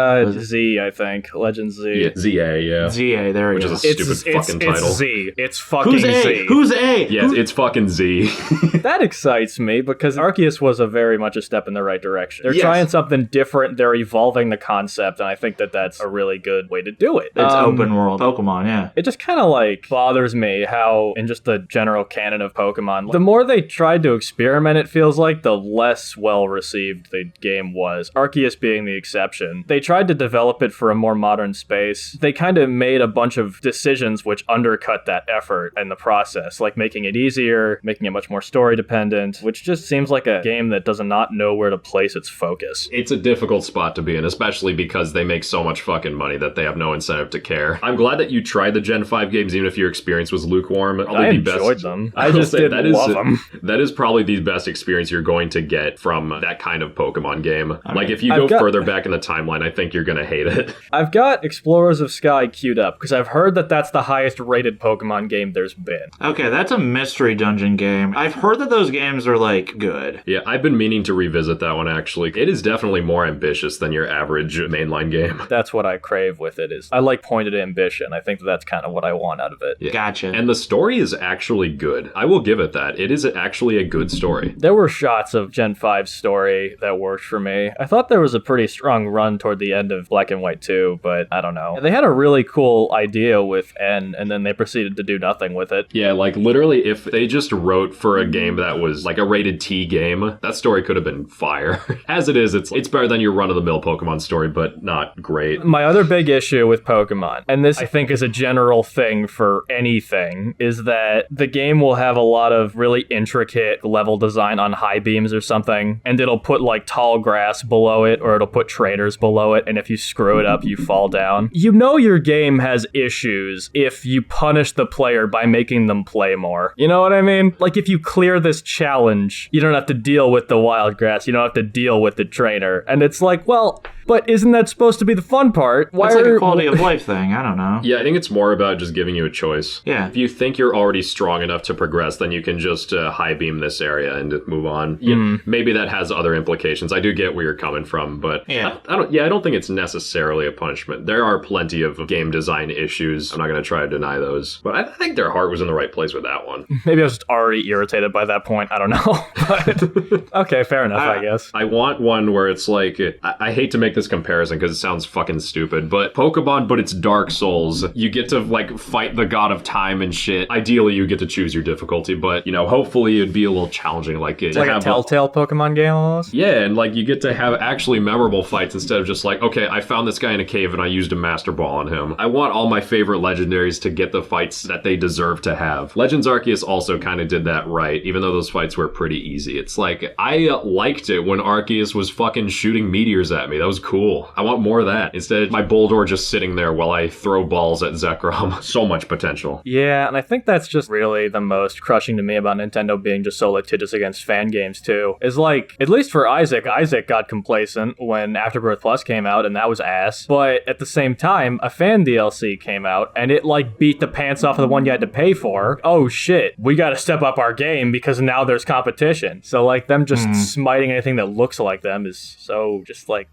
[SPEAKER 1] Z, I think. Legend Z.
[SPEAKER 3] Yeah, ZA, yeah.
[SPEAKER 2] ZA, there we go.
[SPEAKER 3] Which is a stupid fucking title.
[SPEAKER 1] It's Z. It's fucking
[SPEAKER 2] Who's A?
[SPEAKER 1] Z.
[SPEAKER 2] Who's A?
[SPEAKER 3] Yes, it's fucking Z.
[SPEAKER 1] That excites me because Arceus was a very much a step in the right direction. They're trying something different. They're evolving the concept, and I think that that's a really good way to do it.
[SPEAKER 2] It's open world Pokemon, yeah.
[SPEAKER 1] It just kind of like bothers me how, in just the general canon of Pokemon, the more they tried to experiment, it feels like, the less well received the game was. Arceus being the exception. They tried to develop it for a more modern space. They kind of made a bunch of of decisions which undercut that effort in the process, like making it easier, making it much more story dependent, which just seems like a game that does not know where to place its focus.
[SPEAKER 3] It's a difficult spot to be in, especially because they make so much fucking money that they have no incentive to care. I'm glad that you tried the Gen 5 games, even if your experience was lukewarm.
[SPEAKER 1] I enjoyed them. I just didn't love them.
[SPEAKER 3] That is probably the best experience you're going to get from that kind of Pokemon game. Like, if you go further back in the timeline, I think you're going to hate it.
[SPEAKER 1] I've got Explorers of Sky queued up, because I've heard that that's the highest rated Pokemon game there's been.
[SPEAKER 2] Okay, that's a mystery dungeon game. I've heard that those games are, like, good.
[SPEAKER 3] Yeah, I've been meaning to revisit that one, actually. It is definitely more ambitious than your average mainline game.
[SPEAKER 1] That's what I crave with it, is I like pointed ambition. I think that's kind of what I want out of it.
[SPEAKER 3] Yeah.
[SPEAKER 2] Gotcha.
[SPEAKER 3] And the story is actually good. I will give it that. It is actually a good story.
[SPEAKER 1] There were shots of Gen 5's story that worked for me. I thought there was a pretty strong run toward the end of Black and White 2, but I don't know. They had a really cool idea with N, and then they proceeded to do nothing with it.
[SPEAKER 3] Yeah, like literally if they just wrote for a game that was like a rated T game, that story could have been fire. As it is, it's better than your run-of-the-mill Pokemon story, but not great.
[SPEAKER 1] My other big issue with Pokemon, and this I think is a general thing for anything, is that the game will have a lot of really intricate level design on high beams or something, and it'll put like tall grass below it, or it'll put trainers below it, and if you screw it up, you fall down. You know your game has issues if you punish the player by making them play more. You know what I mean? Like, if you clear this challenge, you don't have to deal with the wild grass, you don't have to deal with the trainer. And it's like, well, but isn't that supposed to be the fun part?
[SPEAKER 2] It's like a quality of life thing. I don't know.
[SPEAKER 3] Yeah, I think it's more about just giving you a choice.
[SPEAKER 2] Yeah.
[SPEAKER 3] If you think you're already strong enough to progress, then you can just high beam this area and move on. Yeah, maybe that has other implications. I do get where you're coming from, but
[SPEAKER 2] yeah.
[SPEAKER 3] I don't think it's necessarily a punishment. There are plenty of game design issues. I'm not going to try to deny those, but I think their heart was in the right place with that one.
[SPEAKER 1] Maybe I was just already irritated by that point. I don't know. But okay, fair enough, I guess.
[SPEAKER 3] I want one where it's like, I hate to make this comparison because it sounds fucking stupid, but Pokemon, but it's Dark Souls. You get to like fight the god of time and shit. Ideally, you get to choose your difficulty, but you know, hopefully it'd be a little challenging. Like
[SPEAKER 1] it's like a Telltale Pokemon game almost?
[SPEAKER 3] Yeah, and like you get to have actually memorable fights instead of just like, okay, I found this guy in a cave and I used a Master Ball on him. I want all my favorite legendaries to get the fights that they deserve to have. Legends Arceus also kind of did that right, even though those fights were pretty easy. It's like, I liked it when Arceus was fucking shooting meteors at me. That was cool. I want more of that. Instead, my Boldor just sitting there while I throw balls at Zekrom. So much potential.
[SPEAKER 1] Yeah, and I think that's just really the most crushing to me about Nintendo being just so litigious against fan games too. Is like, at least for Isaac got complacent when Afterbirth Plus came out, and that was ass. But at the same time, a fan DLC came out, and it like beat the pants off of the one you had to pay for. Oh shit, we gotta step up our game because now there's competition. So like them just smiting anything that looks like them is so just like,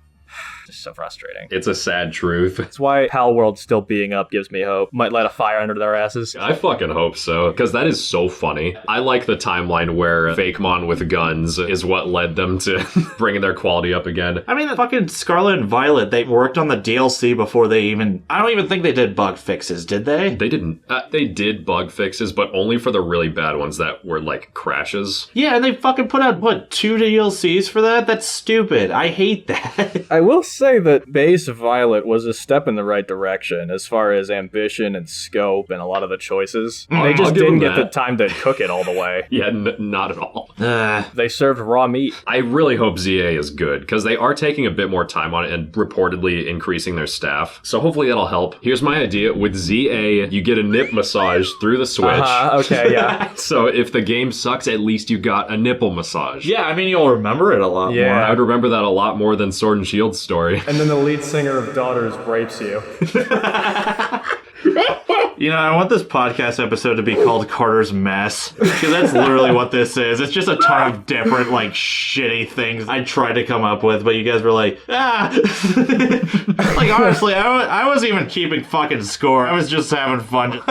[SPEAKER 1] just so frustrating.
[SPEAKER 3] It's a sad truth.
[SPEAKER 1] That's why Pal World still being up gives me hope. Might light a fire under their asses.
[SPEAKER 3] I fucking hope so, because that is so funny. I like the timeline where Fakemon with guns is what led them to bringing their quality up again.
[SPEAKER 2] I mean, the fucking Scarlet and Violet, they worked on the DLC before they even... I don't even think they did bug fixes, did they?
[SPEAKER 3] They didn't. They did bug fixes, but only for the really bad ones that were, like, crashes.
[SPEAKER 2] Yeah, and they fucking put out, what, 2 DLCs for that? That's stupid. I hate that.
[SPEAKER 1] I will say that Base Violet was a step in the right direction as far as ambition and scope and a lot of the choices. They just didn't get the time to cook it all the way.
[SPEAKER 3] Yeah, not at all.
[SPEAKER 1] They served raw meat.
[SPEAKER 3] I really hope ZA is good, because they are taking a bit more time on it and reportedly increasing their staff. So hopefully that'll help. Here's my idea. With ZA, you get a nip massage through the Switch.
[SPEAKER 1] Okay, yeah.
[SPEAKER 3] So if the game sucks, at least you got a nipple massage.
[SPEAKER 2] Yeah, I mean, you'll remember it a lot more.
[SPEAKER 3] I would remember that a lot more than Sword and Shield's story.
[SPEAKER 1] And then the lead singer of Daughters rapes you.
[SPEAKER 2] You know, I want this podcast episode to be called Carter's Mess, because that's literally what this is. It's just a ton of different, like, shitty things I tried to come up with, but you guys were like, ah! Like, honestly, I wasn't even keeping fucking score. I was just having fun.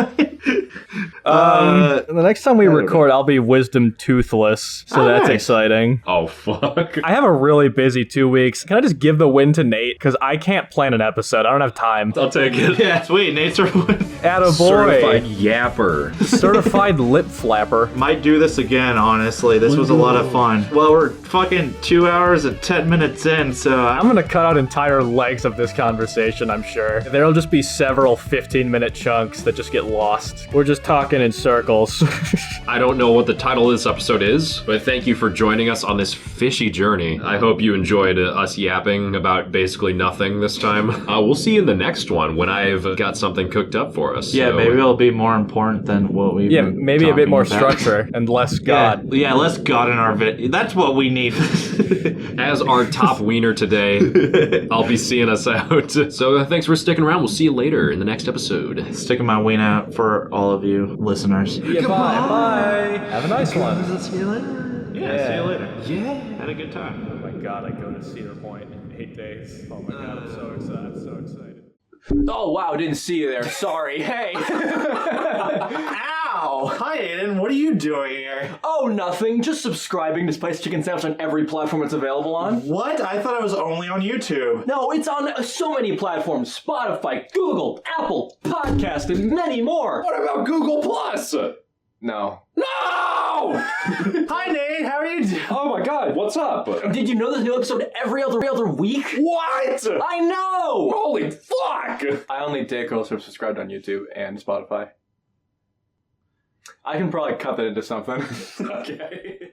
[SPEAKER 1] The next time we record, I'll be wisdom toothless, so that's exciting.
[SPEAKER 3] Oh, fuck.
[SPEAKER 1] I have a really busy 2 weeks. Can I just give the win to Nate? Because I can't plan an episode. I don't have time.
[SPEAKER 3] I'll take it.
[SPEAKER 2] Yeah, sweet. Nate's our
[SPEAKER 1] Attaboy.
[SPEAKER 3] Certified yapper.
[SPEAKER 1] Certified lip flapper.
[SPEAKER 2] Might do this again, honestly. This was a lot of fun. Well, we're fucking 2 hours and 10 minutes in, so
[SPEAKER 1] I'm gonna cut out entire legs of this conversation, I'm sure. There'll just be several 15-minute chunks that just get lost. We're just talking in circles.
[SPEAKER 3] I don't know what the title of this episode is, but thank you for joining us on this fishy journey. I hope you enjoyed us yapping about basically nothing this time. We'll see you in the next one when I've got something cooked up for us.
[SPEAKER 2] Yeah,
[SPEAKER 3] so,
[SPEAKER 2] maybe it'll be more important than what we've been
[SPEAKER 1] maybe a bit more
[SPEAKER 2] about.
[SPEAKER 1] structure and less God.
[SPEAKER 2] Yeah, less God in our video. That's what we need.
[SPEAKER 3] as our top wiener today, I'll be seeing us out. So thanks for sticking around. We'll see you later in the next episode.
[SPEAKER 2] Sticking my ween out for all of you listeners.
[SPEAKER 1] Yeah, bye. Have a nice one.
[SPEAKER 2] See you later. Yeah, see you later. Yeah. Had a good time.
[SPEAKER 1] Oh my god, I go to Cedar Point in 8 days. Oh my god, I'm so excited. I'm so excited.
[SPEAKER 9] Oh wow, didn't see you there. Sorry. Hey. Ow!
[SPEAKER 2] Hi, Aiden. What are you doing here?
[SPEAKER 9] Oh, nothing. Just subscribing to Spice Chicken Sandwich on every platform it's available on.
[SPEAKER 2] What? I thought it was only on YouTube.
[SPEAKER 9] No, it's on so many platforms. Spotify, Google, Apple, Podcast, and many more.
[SPEAKER 3] What about Google Plus?
[SPEAKER 9] No.
[SPEAKER 3] No!
[SPEAKER 2] Hi, Nate. How are you doing?
[SPEAKER 3] Oh my god, what's up?
[SPEAKER 9] Did you know there's a new episode every other week?
[SPEAKER 3] What?
[SPEAKER 9] I know!
[SPEAKER 3] Holy fuck!
[SPEAKER 9] I only date girls who are subscribed on YouTube and Spotify. I can probably cut that into something.
[SPEAKER 3] Okay.